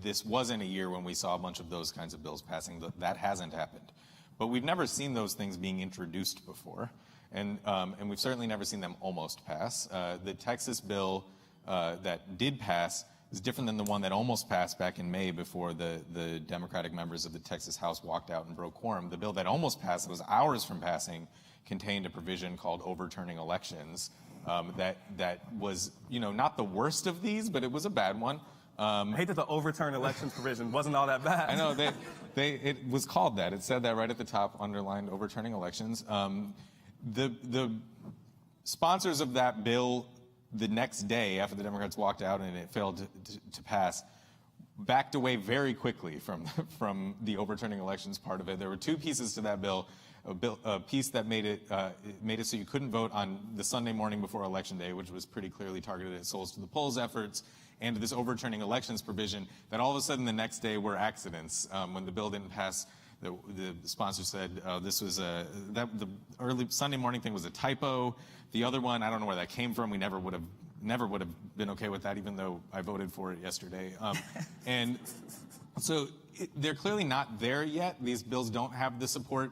This wasn't a year when we saw a bunch of those kinds of bills passing. That hasn't happened. But we've never seen those things being introduced before, and we've certainly never seen them almost pass. The Texas bill that did pass is different than the one that almost passed back in May before the Democratic members of the Texas House walked out and broke quorum. The bill that almost passed, that was hours from passing, contained a provision called Overturning Elections that was, not the worst of these, but it was a bad one. I hate that the Overturn Elections provision wasn't all that bad. I know, it was called that. It said that right at the top, underlined Overturning Elections. The sponsors of that bill, the next day after the Democrats walked out and it failed to pass, backed away very quickly from the Overturning Elections part of it. There were two pieces to that bill. A piece that made it so you couldn't vote on the Sunday morning before Election Day, which was pretty clearly targeted at Souls to the Polls efforts, and this Overturning Elections provision that all of a sudden the next day were accidents. When the bill didn't pass, the sponsor said this was the early Sunday morning thing was a typo. The other one, I don't know where that came from. We never would have never would have been okay with that, even though I voted for it yesterday. And so they're clearly not there yet. These bills don't have the support.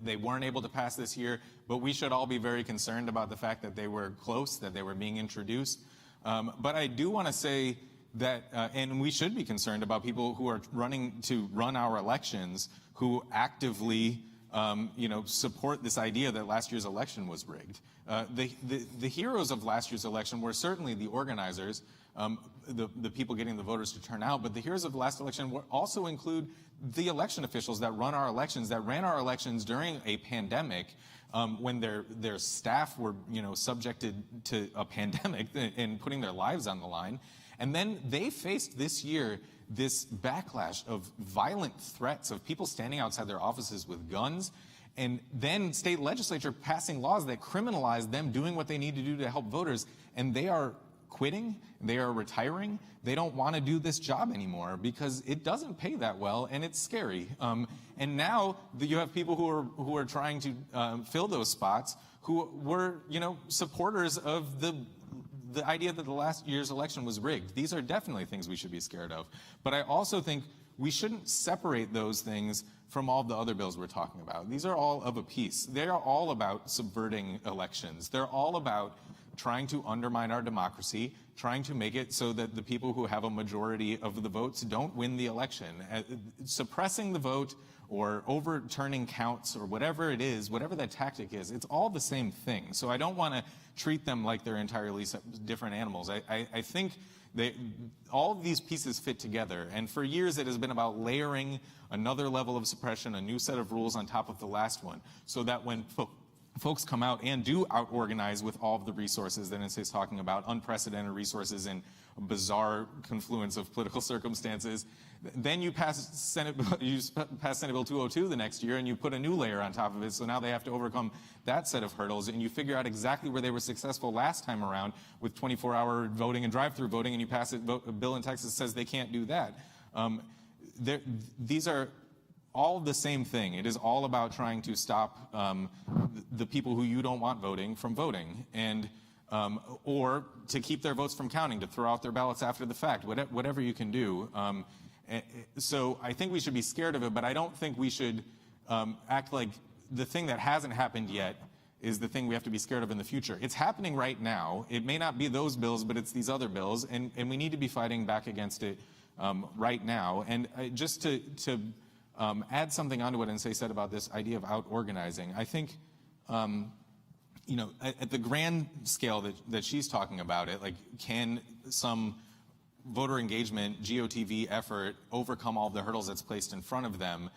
They weren't able to pass this year, but we should all be very concerned about the fact that they were close, that they were being introduced. But I do want to say that, and we should be concerned about people who are running to run our elections who actively support this idea that last year's election was rigged. The heroes of last year's election were certainly the organizers, the people getting the voters to turn out, but the heroes of the last election also include the election officials that run our elections, that ran our elections during a pandemic, when their staff were subjected to a pandemic and putting their lives on the line. And then they faced this year this backlash of violent threats of people standing outside their offices with guns, and then state legislature passing laws that criminalize them doing what they need to do to help voters. And they are quitting, they are retiring, they don't want to do this job anymore because it doesn't pay that well and it's scary. And now you have people who are trying to fill those spots who were supporters of the idea that the last year's election was rigged. These are definitely things we should be scared of. But I also think we shouldn't separate those things from all the other bills we're talking about. These are all of a piece. They are all about subverting elections. They're all about trying to undermine our democracy, trying to make it so that the people who have a majority of the votes don't win the election. Suppressing the vote or overturning counts or whatever it is, whatever that tactic is, it's all the same thing. So I don't want to treat them like they're entirely different animals. I think all of these pieces fit together. And for years it has been about layering another level of suppression, a new set of rules on top of the last one, so that when folks come out and do out-organize with all of the resources that Nse is talking about, unprecedented resources and a bizarre confluence of political circumstances, then you pass Senate Bill 202 the next year and you put a new layer on top of it, so now they have to overcome that set of hurdles, and you figure out exactly where they were successful last time around with 24-hour voting and drive-through voting, and you pass a bill in Texas that says they can't do that. These are all the same thing. It is all about trying to stop the people who you don't want voting from voting, and or to keep their votes from counting, to throw out their ballots after the fact, whatever you can do. So I think we should be scared of it, but I don't think we should act like the thing that hasn't happened yet is the thing we have to be scared of in the future. It's happening right now. It may not be those bills, but it's these other bills, and we need to be fighting back against it right now. And just to add something onto what Nse said about this idea of out-organizing, I think, at the grand scale that she's talking about it, like, can some voter engagement, GOTV effort overcome all of the hurdles that's placed in front of them?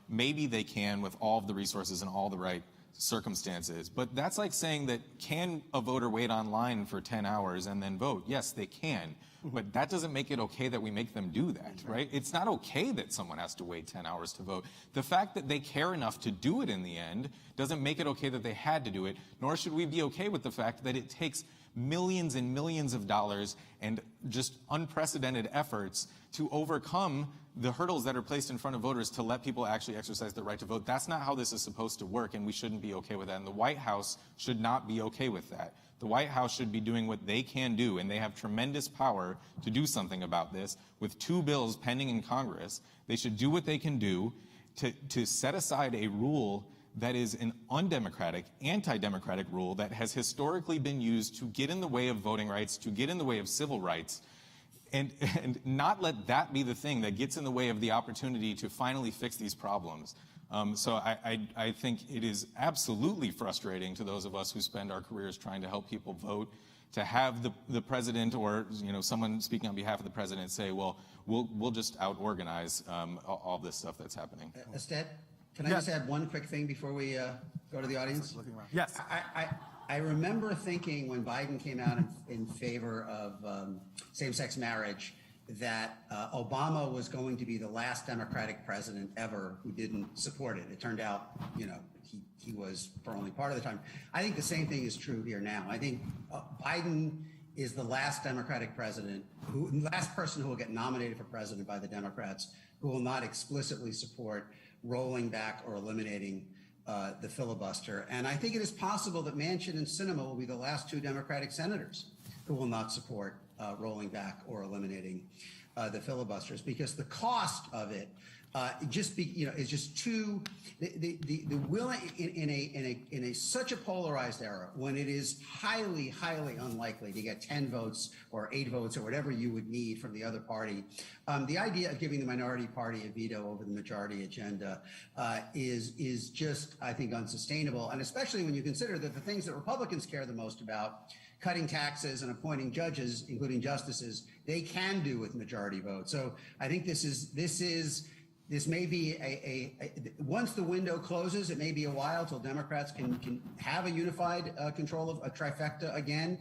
Maybe they can with all of the resources and all the right circumstances. But that's like saying that, can a voter wait online for 10 hours and then vote? Yes, they can. But that doesn't make it okay that we make them do that, right? It's not okay that someone has to wait 10 hours to vote. The fact that they care enough to do it in the end doesn't make it okay that they had to do it, nor should we be okay with the fact that it takes millions and millions of dollars and just unprecedented efforts to overcome the hurdles that are placed in front of voters to let people actually exercise their right to vote. That's not how this is supposed to work, and we shouldn't be okay with that. And the White House should not be okay with that. The White House should be doing what they can do, and they have tremendous power to do something about this. With 2 bills pending in Congress, they should do what they can do to set aside a rule that is an undemocratic, anti-democratic rule that has historically been used to get in the way of voting rights, to get in the way of civil rights, and not let that be the thing that gets in the way of the opportunity to finally fix these problems. So I think it is absolutely frustrating to those of us who spend our careers trying to help people vote, to have the president or someone speaking on behalf of the president say, well, we'll just out-organize all this stuff that's happening. Astead, can I just add one quick thing before we go to the audience? Yes. I remember thinking when Biden came out in favor of same-sex marriage that Obama was going to be the last Democratic president ever who didn't support it. It turned out, he was for only part of the time. I think the same thing is true here now. I think Biden is the last Democratic president, last person who will get nominated for president by the Democrats, who will not explicitly support rolling back or eliminating the filibuster. And I think it is possible that Manchin and Sinema will be the last two Democratic senators who will not support rolling back or eliminating the filibusters, because the cost of it is just too the willing in a such a polarized era when it is highly unlikely to get 10 votes or 8 votes or whatever you would need from the other party. The idea of giving the minority party a veto over the majority agenda is just, I think, unsustainable, and especially when you consider that the things that Republicans care the most about, cutting taxes and appointing judges, including justices, they can do with majority vote. So I think this may be once the window closes, it may be a while till Democrats can have a unified control of a trifecta again.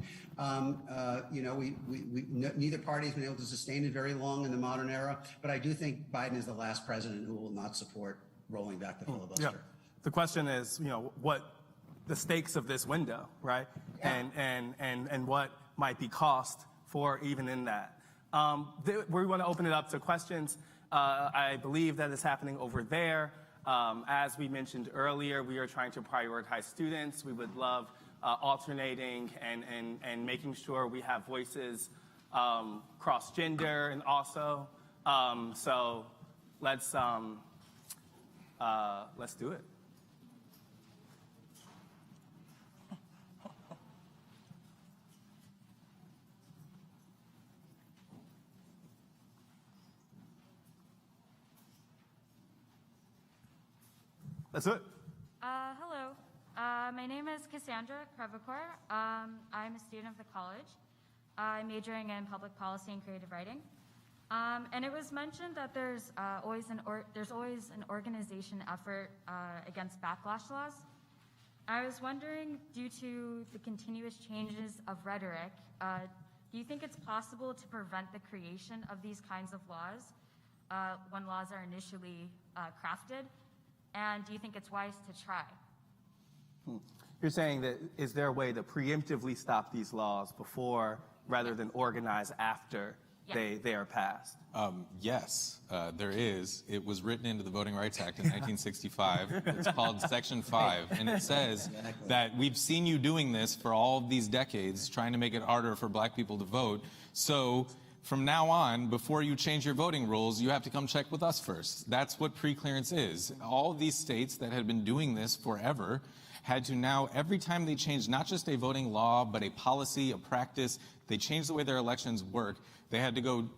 Neither party has been able to sustain it very long in the modern era, but I do think Biden is the last president who will not support rolling back the filibuster. Yeah. The question is, what the stakes of this window, right? Yeah. And what might be cost for even in that. We want to open it up to questions. I believe that is happening over there. As we mentioned earlier, we are trying to prioritize students. We would love alternating and making sure we have voices cross-gender and also. So let's do it. That's it. Hello. My name is Cassandra Crevecoeur. I'm a student of the college. I'm majoring in public policy and creative writing. And it was mentioned that there's always an organization effort against backlash laws. I was wondering, due to the continuous changes of rhetoric, do you think it's possible to prevent the creation of these kinds of laws when laws are initially crafted? And do you think it's wise to try? You're saying that, is there a way to preemptively stop these laws before rather than organize after they are passed? Yes, there is. It was written into the Voting Rights Act in 1965. It's called Section 5, and it says that we've seen you doing this for all of these decades, trying to make it harder for black people to vote. So from now on, before you change your voting rules, you have to come check with us first. That's what preclearance is. All of these states that had been doing this forever had to now, every time they changed not just a voting law, but a policy, a practice, they changed the way their elections work, they had to go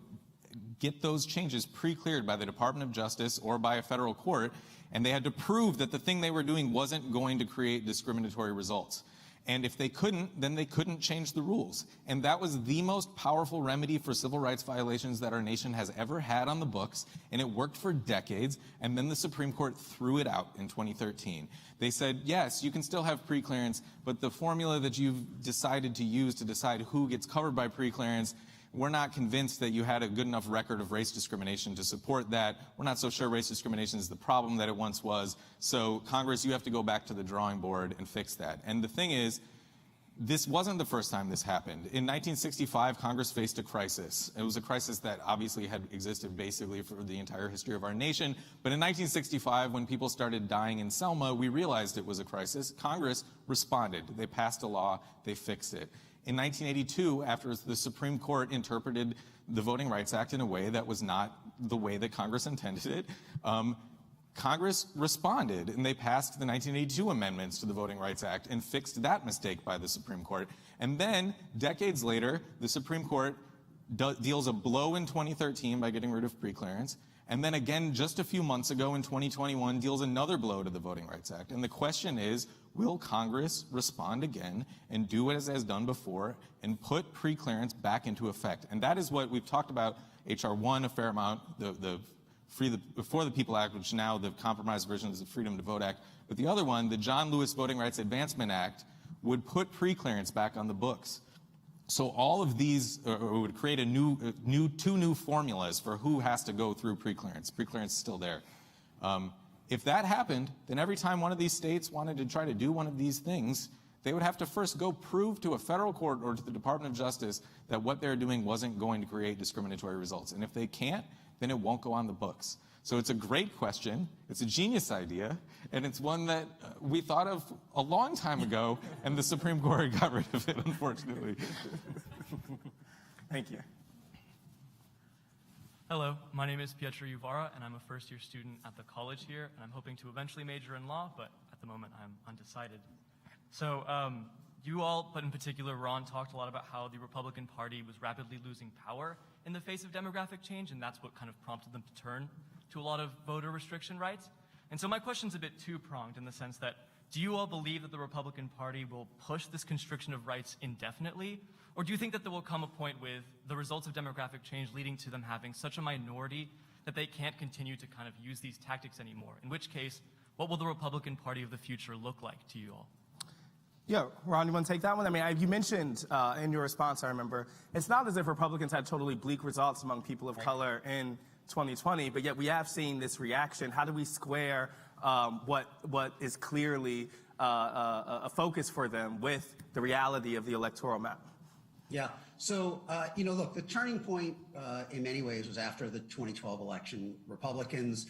get those changes pre-cleared by the Department of Justice or by a federal court, and they had to prove that the thing they were doing wasn't going to create discriminatory results. And if they couldn't, then they couldn't change the rules. And that was the most powerful remedy for civil rights violations that our nation has ever had on the books, and it worked for decades, and then the Supreme Court threw it out in 2013. They said, yes, you can still have preclearance, but the formula that you've decided to use to decide who gets covered by preclearance, we're not convinced that you had a good enough record of race discrimination to support that. We're not so sure race discrimination is the problem that it once was. So Congress, you have to go back to the drawing board and fix that. And the thing is, this wasn't the first time this happened. In 1965, Congress faced a crisis. It was a crisis that obviously had existed basically for the entire history of our nation. But in 1965, when people started dying in Selma, we realized it was a crisis. Congress responded. They passed a law. They fixed it. In 1982, after the Supreme Court interpreted the Voting Rights Act in a way that was not the way that Congress intended it, Congress responded, and they passed the 1982 amendments to the Voting Rights Act and fixed that mistake by the Supreme Court. And then, decades later, the Supreme Court deals a blow in 2013 by getting rid of preclearance, and then again just a few months ago in 2021 deals another blow to the Voting Rights Act. And the question is, will Congress respond again and do as it has done before and put preclearance back into effect? And that is what we've talked about, H.R. 1 a fair amount, the Before the People Act, which now the compromised version is the Freedom to Vote Act. But the other one, the John Lewis Voting Rights Advancement Act, would put preclearance back on the books. So all of these would create two new formulas for who has to go through preclearance. Preclearance is still there. If that happened, then every time one of these states wanted to try to do one of these things, they would have to first go prove to a federal court or to the Department of Justice that what they're doing wasn't going to create discriminatory results. And if they can't, then it won't go on the books. So it's a great question, it's a genius idea, and it's one that we thought of a long time ago, and the Supreme Court got rid of it, unfortunately. Thank you. Hello, my name is Pietro Uvara, and I'm a first-year student at the college here, and I'm hoping to eventually major in law, but at the moment I'm undecided. So you all, but in particular Ron, talked a lot about how the Republican Party was rapidly losing power in the face of demographic change, and that's what kind of prompted them to turn to a lot of voter restriction rights. And so my question's a bit two-pronged in the sense that, do you all believe that the Republican Party will push this constriction of rights indefinitely? Or do you think that there will come a point with the results of demographic change leading to them having such a minority that they can't continue to kind of use these tactics anymore? In which case, what will the Republican Party of the future look like to you all? Yeah, Ron, you want to take that one? I mean, you mentioned in your response, I remember, it's not as if Republicans had totally bleak results among people of color in 2020, but yet we have seen this reaction. How do we square what is clearly a focus for them with the reality of the electoral map? Yeah. So, look, the turning point in many ways was after the 2012 election. Republicans,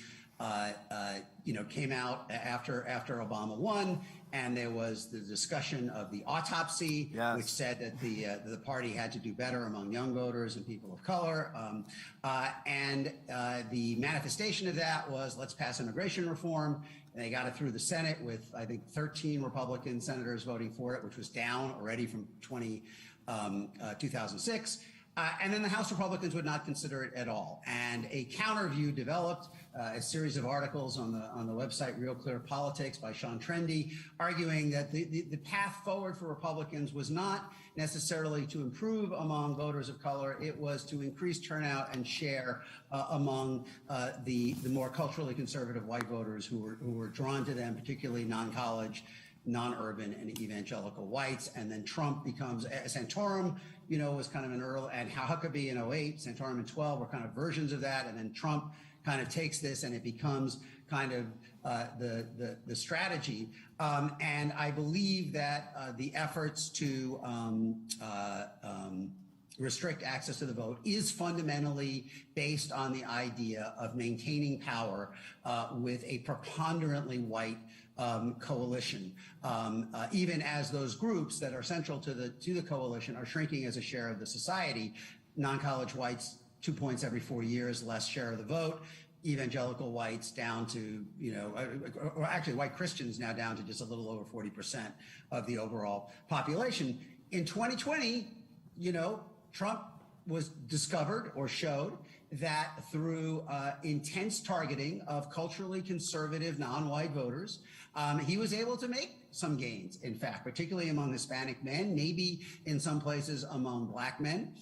came out after Obama won, and there was the discussion of the autopsy, yes, which said that the party had to do better among young voters and people of color. And the manifestation of that was, let's pass immigration reform. And they got it through the Senate with, I think, 13 Republican senators voting for it, which was down already from 2006. And then the House Republicans would not consider it at all. And a counter view developed, a series of articles on the website Real Clear Politics by Sean Trendy, arguing that the path forward for Republicans was not necessarily to improve among voters of color. It was to increase turnout and share among the more culturally conservative white voters who were drawn to them, particularly non-college, non-urban, and evangelical whites. And then Trump becomes Santorum, was kind of an early, and Huckabee in 08, Santorum in 12 were kind of versions of that. And then Trump kind of takes this and it becomes kind of the strategy. And I believe that the efforts to restrict access to the vote is fundamentally based on the idea of maintaining power with a preponderantly white coalition, even as those groups that are central to the coalition are shrinking as a share of the society. Non-college whites, 2 points every 4 years, less share of the vote. Evangelical whites down to, or actually white Christians now down to just a little over 40% of the overall population. In 2020, Trump was discovered or showed that through intense targeting of culturally conservative non-white voters, he was able to make some gains, in fact, particularly among Hispanic men, maybe in some places among black men.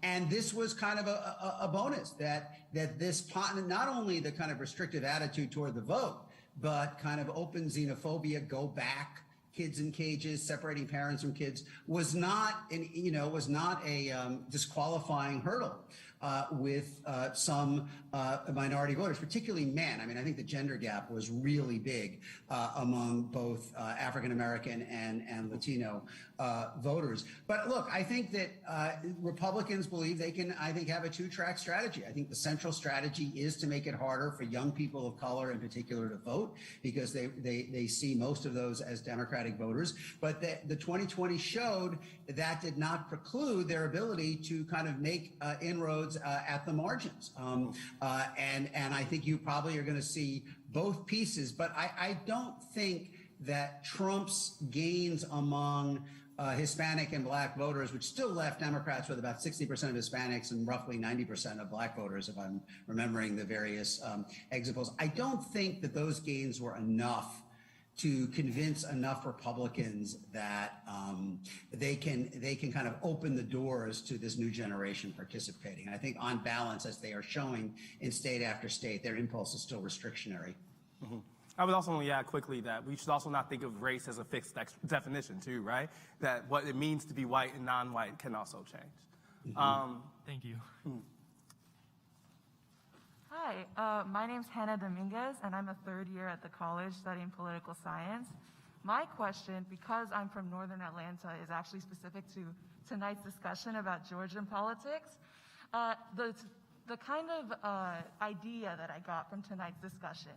And this was kind of a bonus that this, not only the kind of restrictive attitude toward the vote, but kind of open xenophobia, go back, kids in cages, separating parents from kids, was not a disqualifying hurdle with some minority voters, particularly men. I mean, I think the gender gap was really big among both African American and Latino voters. But look, I think that Republicans believe they can, have a two-track strategy. I think the central strategy is to make it harder for young people of color in particular to vote, because they see most of those as Democratic voters. But the 2020 showed that did not preclude their ability to kind of make inroads at the margins. And I think you probably are going to see both pieces. But I don't think that Trump's gains among Hispanic and black voters, which still left Democrats with about 60% of Hispanics and roughly 90% of black voters, if I'm remembering the various exit polls, I don't think that those gains were enough to convince enough Republicans that they can kind of open the doors to this new generation participating. And I think on balance, as they are showing in state after state, their impulse is still restrictionary. Mm-hmm. I would also only add quickly that we should also not think of race as a fixed definition too, right? That what it means to be white and non-white can also change. Mm-hmm. Thank you. Hi, my name's Hannah Dominguez, and I'm a third year at the college studying political science. My question, because I'm from Northern Atlanta, is actually specific to tonight's discussion about Georgian politics. the kind of idea that I got from tonight's discussion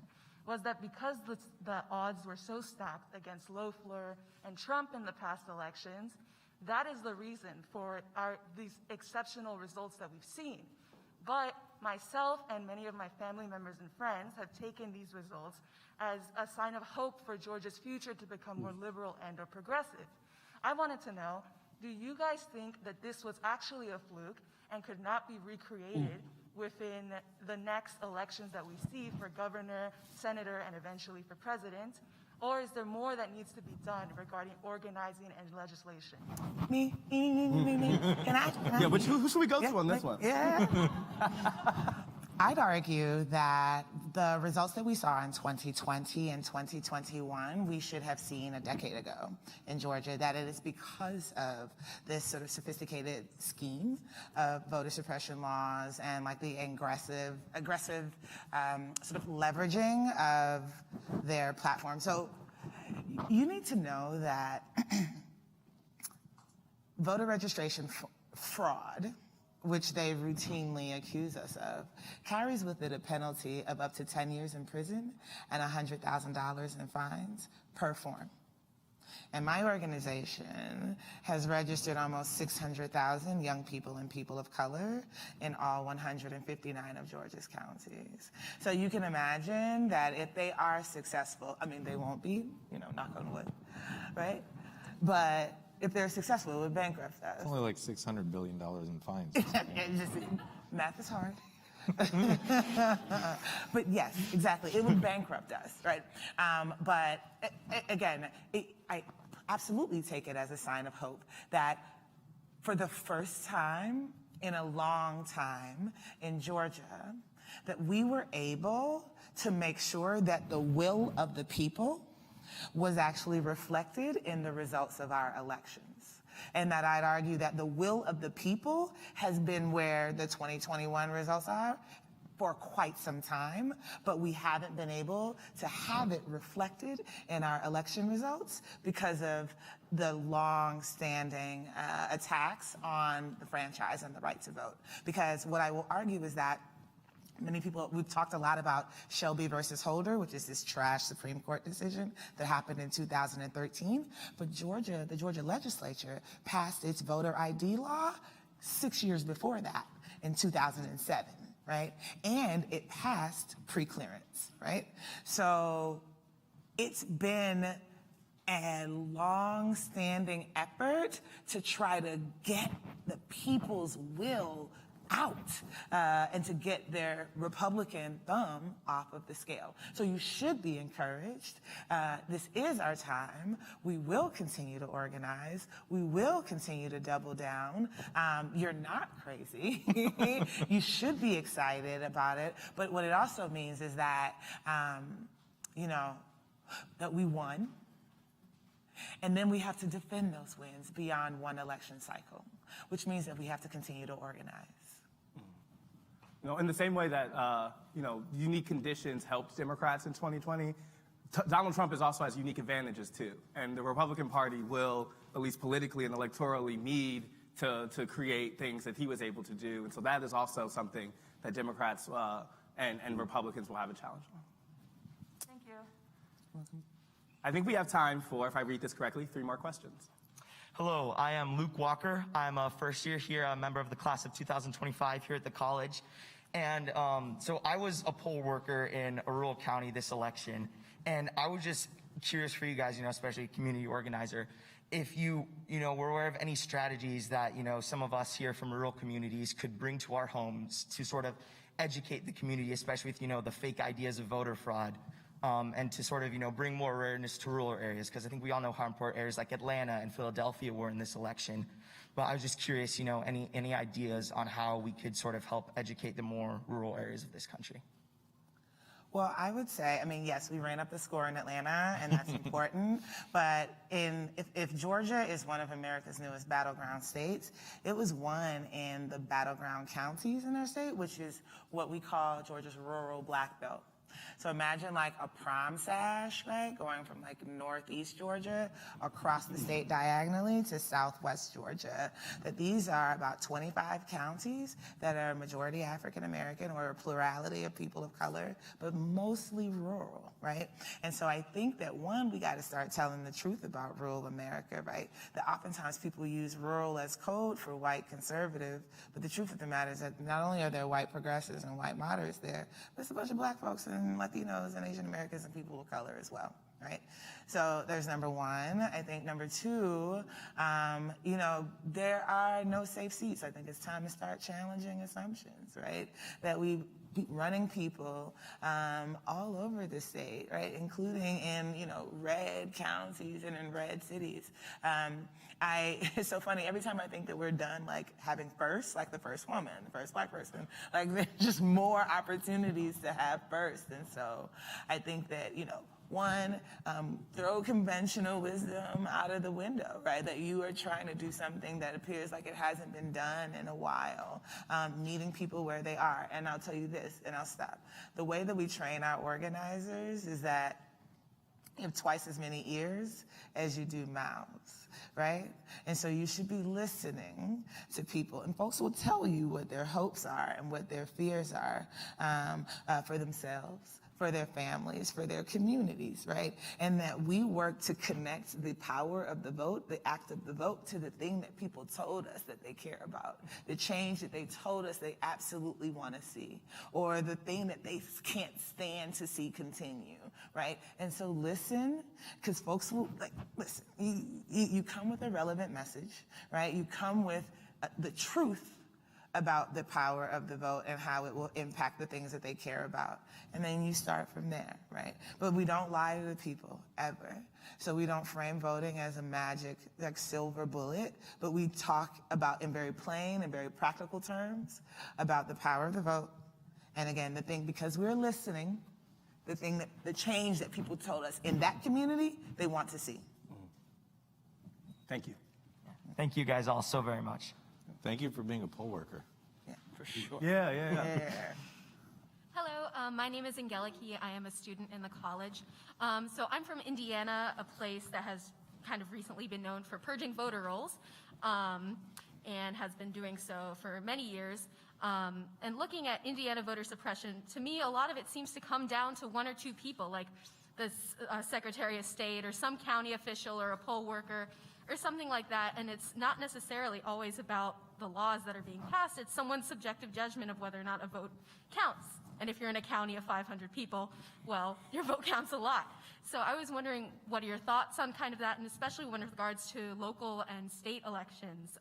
was that because the odds were so stacked against Loeffler and Trump in the past elections, that is the reason for these exceptional results that we've seen. But myself and many of my family members and friends have taken these results as a sign of hope for Georgia's future to become more liberal and or progressive. I wanted to know, do you guys think that this was actually a fluke and could not be recreated within the next elections that we see for governor, senator, and eventually for president? Or is there more that needs to be done regarding organizing and legislation? Me. Can I? Yeah, but who should we go to on this one? Yeah. I'd argue that the results that we saw in 2020 and 2021, we should have seen a decade ago in Georgia, that it is because of this sort of sophisticated scheme of voter suppression laws and like the aggressive sort of leveraging of their platform. So you need to know that voter registration fraud, which they routinely accuse us of, carries with it a penalty of up to 10 years in prison and $100,000 in fines per form. And my organization has registered almost 600,000 young people and people of color in all 159 of Georgia's counties. So you can imagine that if they are successful, I mean, they won't be, knock on wood, right? But if they're successful, it would bankrupt us. It's only like $600 billion in fines. Math is hard. But yes, exactly. It would bankrupt us, right? But again, I absolutely take it as a sign of hope that for the first time in a long time in Georgia, that we were able to make sure that the will of the people was actually reflected in the results of our elections. And that I'd argue that the will of the people has been where the 2021 results are for quite some time, but we haven't been able to have it reflected in our election results because of the long-standing attacks on the franchise and the right to vote. Because what I will argue is that many people, we've talked a lot about Shelby versus Holder, which is this trash Supreme Court decision that happened in 2013. But the Georgia legislature passed its voter ID law 6 years before that, in 2007, right? And it passed pre-clearance, right? So it's been a long-standing effort to try to get the people's will out and to get their Republican thumb off of the scale. So you should be encouraged. This is our time. We will continue to organize. We will continue to double down. You're not crazy. You should be excited about it. But what it also means is that, that we won. And then we have to defend those wins beyond one election cycle, which means that we have to continue to organize. In the same way that, unique conditions helped Democrats in 2020, Donald Trump also has unique advantages too. And the Republican Party will, at least politically and electorally, need to create things that he was able to do. And so that is also something that Democrats and Republicans will have a challenge on. Thank you. Welcome. I think we have time for, if I read this correctly, 3 more questions. Hello, I am Luke Walker. I'm a first year here, a member of the class of 2025 here at the college. And so I was a poll worker in a rural county this election. And I was just curious for you guys, especially a community organizer, if you were aware of any strategies that, some of us here from rural communities could bring to our homes to sort of educate the community, especially with, the fake ideas of voter fraud. And to sort of, bring more awareness to rural areas, because I think we all know how important areas like Atlanta and Philadelphia were in this election. But I was just curious, any ideas on how we could sort of help educate the more rural areas of this country? Well, I would say, yes, we ran up the score in Atlanta, and that's important. But if Georgia is one of America's newest battleground states, it was one in the battleground counties in our state, which is what we call Georgia's rural black belt. So imagine like a prom sash, right? Going from like northeast Georgia across the state diagonally to southwest Georgia. That these are about 25 counties that are majority African American or a plurality of people of color, but mostly rural, right? And so I think that one, we got to start telling the truth about rural America, right? That oftentimes people use rural as code for white conservative, but the truth of the matter is that not only are there white progressives and white moderates there, but it's a bunch of black folks and Latinos and Asian Americans and people of color as well, right? So there's number one. I think number two, you know, there are no safe seats. I think it's time to start challenging assumptions, right? That we running people all over the state, right, including in, you know, red counties and in red cities. It's so funny, every time I think that we're done, like, having first, like the first woman, the first black person, like, there's just more opportunities to have first. And so I think that, you know, one, throw conventional wisdom out of the window, right? That you are trying to do something that appears like it hasn't been done in a while, meeting people where they are. And I'll tell you this, and I'll stop. The way that we train our organizers is that you have twice as many ears as you do mouths, right? And so you should be listening to people, and folks will tell you what their hopes are and what their fears are for themselves, for their families, for their communities, right? And that we work to connect the power of the vote, the act of the vote, to the thing that people told us that they care about, the change that they told us they absolutely want to see, or the thing that they can't stand to see continue, right? And so listen, because folks will, like, listen, you come with a relevant message, right? You come with the truth about the power of the vote and how it will impact the things that they care about. And then you start from there, right? But we don't lie to the people, ever. So we don't frame voting as a magic, like, silver bullet, but we talk about, in very plain and very practical terms, about the power of the vote. And again, the thing, because we're listening, the change that people told us in that community, they want to see. Thank you. Thank you guys all so very much. Thank you for being a poll worker. Yeah, for sure. Yeah. Hello, my name is Angeliki. I am a student in the college. So I'm from Indiana, a place that has kind of recently been known for purging voter rolls, and has been doing so for many years. And looking at Indiana voter suppression, to me, a lot of it seems to come down to one or two people, like the Secretary of State or some county official or a poll worker or something like that. And it's not necessarily always about the laws that are being passed. It's someone's subjective judgment of whether or not a vote counts. And if you're in a county of 500 people, well, your vote counts a lot. So I was wondering, what are your thoughts on kind of that, and especially when regards to local and state elections?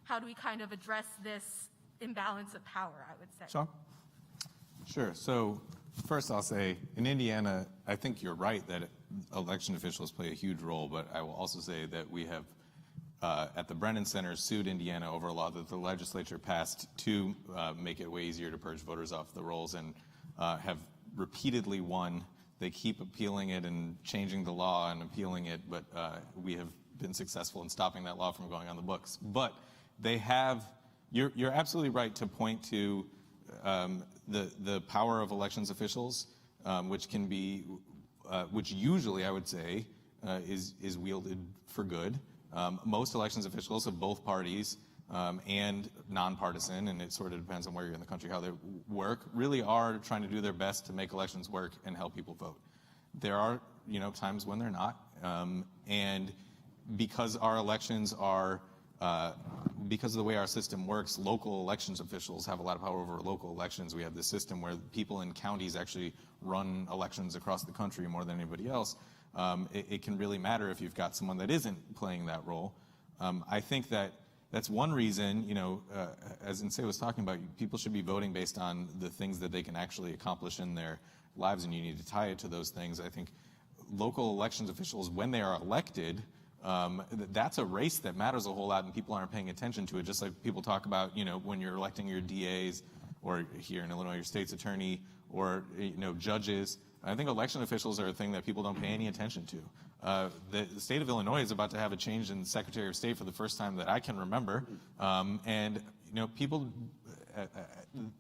How do we kind of address this imbalance of power, I would say? Sean? Sure. So first I'll say, in Indiana, I think you're right that election officials play a huge role, but I will also say that we have, at the Brennan Center, sued Indiana over a law that the legislature passed to make it way easier to purge voters off the rolls, and have repeatedly won. They keep appealing it and changing the law and appealing it, but we have been successful in stopping that law from going on the books. But they have, you're absolutely right to point to the power of elections officials, which can be, which usually I would say is wielded for good. Most elections officials of both parties and nonpartisan, and it sort of depends on where you're in the country, how they work, really are trying to do their best to make elections work and help people vote. There are, times when they're not, and because our elections are, because of the way our system works, local elections officials have a lot of power over local elections. We have this system where people in counties actually run elections across the country more than anybody else. It can really matter if you've got someone that isn't playing that role. I think that's one reason, as Nse was talking about, people should be voting based on the things that they can actually accomplish in their lives, and you need to tie it to those things. I think local elections officials, when they are elected, that's a race that matters a whole lot, and people aren't paying attention to it. Just like people talk about, when you're electing your DAs, or here in Illinois, your state's attorney, or judges. I think election officials are a thing that people don't pay any attention to. The state of Illinois is about to have a change in Secretary of State for the first time that I can remember, and people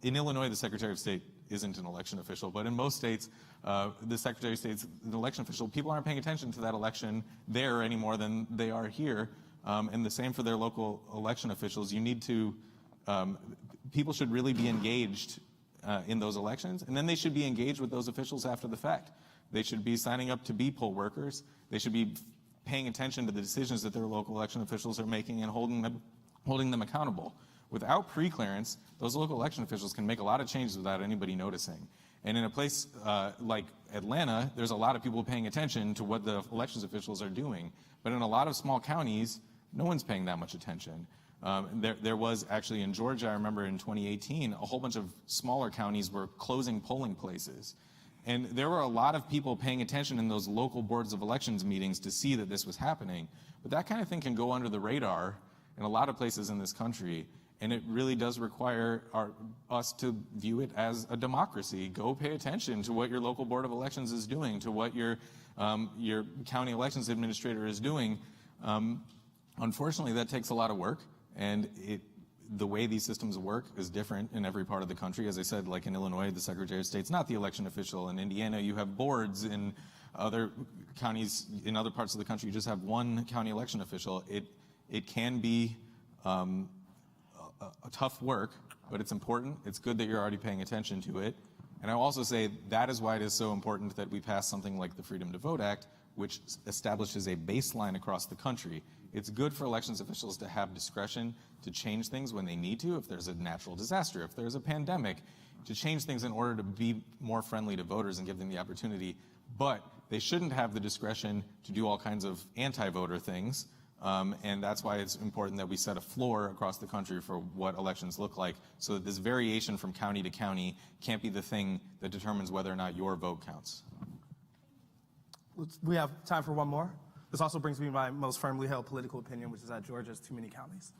in Illinois, the Secretary of State isn't an election official, but in most states, the Secretary of State's an election official. People aren't paying attention to that election there any more than they are here, and the same for their local election officials. You need to, people should really be engaged in those elections, and then they should be engaged with those officials after the fact. They should be signing up to be poll workers. They should be paying attention to the decisions that their local election officials are making and holding them accountable. Without pre-clearance, those local election officials can make a lot of changes without anybody noticing. And in a place like Atlanta, there's a lot of people paying attention to what the elections officials are doing. But in a lot of small counties, no one's paying that much attention. There was actually in Georgia, I remember in 2018, a whole bunch of smaller counties were closing polling places. And there were a lot of people paying attention in those local boards of elections meetings to see that this was happening. But that kind of thing can go under the radar in a lot of places in this country. And it really does require us to view it as a democracy. Go pay attention to what your local board of elections is doing, to what your county elections administrator is doing. Unfortunately, that takes a lot of work, and the way these systems work is different in every part of the country. As I said, like in Illinois, the Secretary of State's not the election official. In Indiana, you have boards. In other counties, in other parts of the country, you just have one county election official. It can be a tough work, but it's important. It's good that you're already paying attention to it. And I'll also say that is why it is so important that we pass something like the Freedom to Vote Act, which establishes a baseline across the country. It's good for elections officials to have discretion to change things when they need to, if there's a natural disaster, if there's a pandemic, to change things in order to be more friendly to voters and give them the opportunity. But they shouldn't have the discretion to do all kinds of anti-voter things. And that's why it's important that we set a floor across the country for what elections look like, so that this variation from county to county can't be the thing that determines whether or not your vote counts. We have time for one more. This also brings me to my most firmly held political opinion, which is that Georgia has too many counties.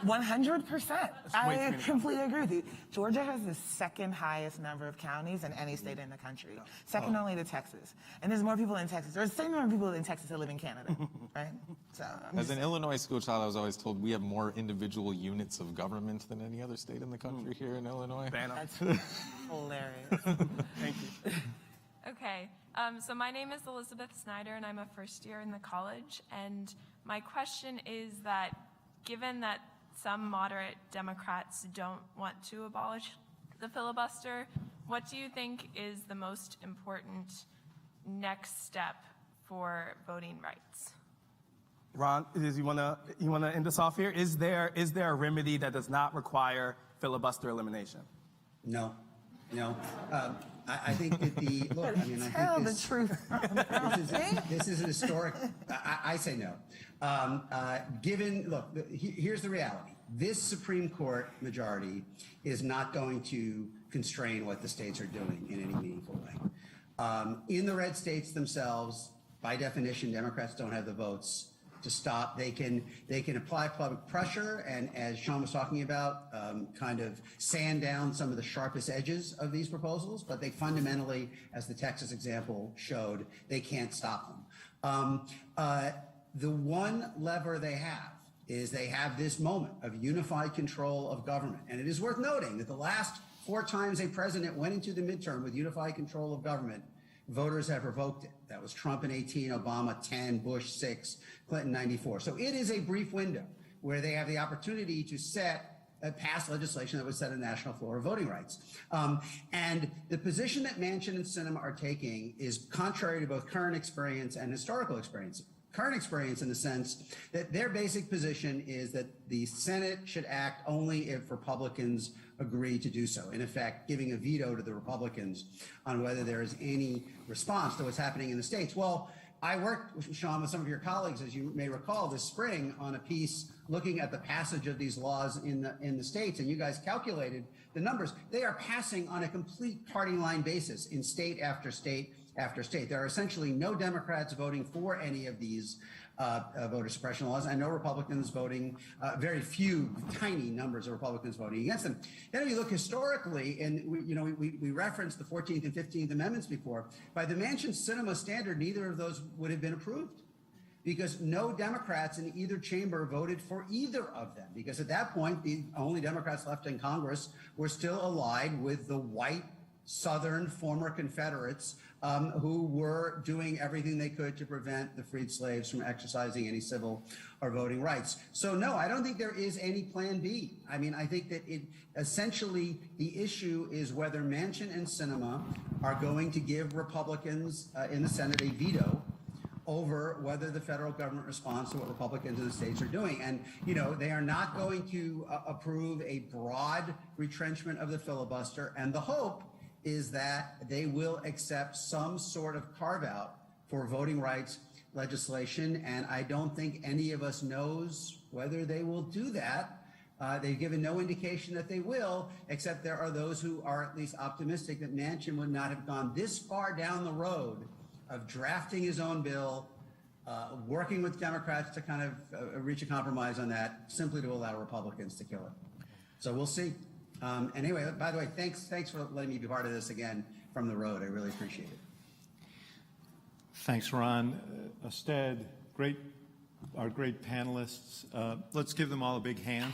100%. I completely agree with you. Georgia has the second highest number of counties than any state in the country, second only to Texas. And there's more people in Texas. There's the same number of people in Texas that live in Canada, right? So as an Illinois school child, I was always told we have more individual units of government than any other state in the country here in Illinois. That's hilarious. Thank you. Okay, so my name is Elizabeth Snyder, and I'm a first year in the college. And my question is that given that some moderate Democrats don't want to abolish the filibuster, what do you think is the most important next step for voting rights? Ron, you wanna end us off here? Is there a remedy that does not require filibuster elimination? No. I think that look, I mean, I Tell think the truth. this is an historic, I say no. Here's the reality. This Supreme Court majority is not going to constrain what the states are doing in any meaningful way. In the red states themselves, by definition, Democrats don't have the votes to stop. They can apply public pressure and, as Sean was talking about, kind of sand down some of the sharpest edges of these proposals, but they fundamentally, as the Texas example showed, they can't stop them. The one lever they have is they have this moment of unified control of government. And it is worth noting that the last 4 times a president went into the midterm with unified control of government, voters have revoked it. That was Trump in 18, Obama 10, Bush 6, Clinton 94. So it is a brief window where they have the opportunity to pass legislation that would set a national floor of voting rights. And the position that Manchin and Sinema are taking is contrary to both current experience and historical experience. Current experience in the sense that their basic position is that the Senate should act only if Republicans agree to do so, in effect giving a veto to the Republicans on whether there is any response to what's happening in the states. Well, I worked, Sean, with some of your colleagues, as you may recall, this spring on a piece looking at the passage of these laws in the states, and you guys calculated the numbers. They are passing on a complete party line basis in state after state after state. There are essentially no Democrats voting for any of these voter suppression laws, and no Republicans voting, very few, tiny numbers of Republicans voting against them. Then if you look historically, and we referenced the 14th and 15th Amendments before, by the Manchin-Sinema standard, neither of those would have been approved. because no Democrats in either chamber voted for either of them, because at that point, the only Democrats left in Congress were still allied with the white Southern former Confederates who were doing everything they could to prevent the freed slaves from exercising any civil or voting rights. So no, I don't think there is any plan B. I mean, I think that essentially the issue is whether Manchin and Sinema are going to give Republicans in the Senate a veto over whether the federal government responds to what Republicans in the states are doing. And, you know, they are not going to approve a broad retrenchment of the filibuster. And the hope is that they will accept some sort of carve out for voting rights legislation. And I don't think any of us knows whether they will do that. They've given no indication that they will, except there are those who are at least optimistic that Manchin would not have gone this far down the road of drafting his own bill, working with Democrats to kind of reach a compromise on that, simply to allow Republicans to kill it. So we'll see. Anyway, by the way, thanks for letting me be part of this again from the road. I really appreciate it. Thanks, Ron. Astead, our great panelists. Let's give them all a big hand.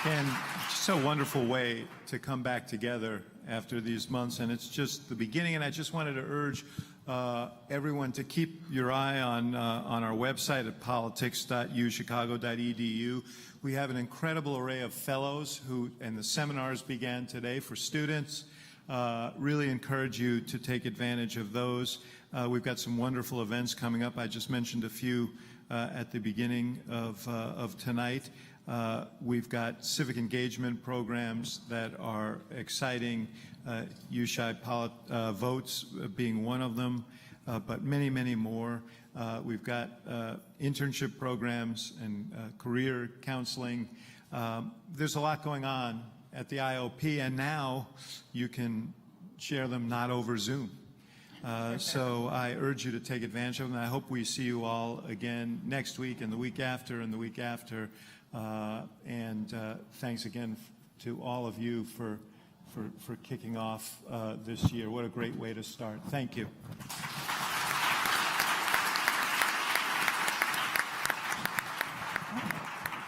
Again, just a wonderful way to come back together after these months, and it's just the beginning. And I just wanted to urge everyone to keep your eye on our website at politics.uchicago.edu. We have an incredible array of fellows and the seminars began today for students. Really encourage you to take advantage of those. We've got some wonderful events coming up. I just mentioned a few at the beginning of tonight. We've got civic engagement programs that are exciting, UCHI Votes being one of them, but many, many more. We've got internship programs and career counseling. There's a lot going on at the IOP, and now you can share them not over Zoom. So I urge you to take advantage of them. I hope we see you all again next week and the week after and the week after. And thanks again to all of you for kicking off this year. What a great way to start. Thank you.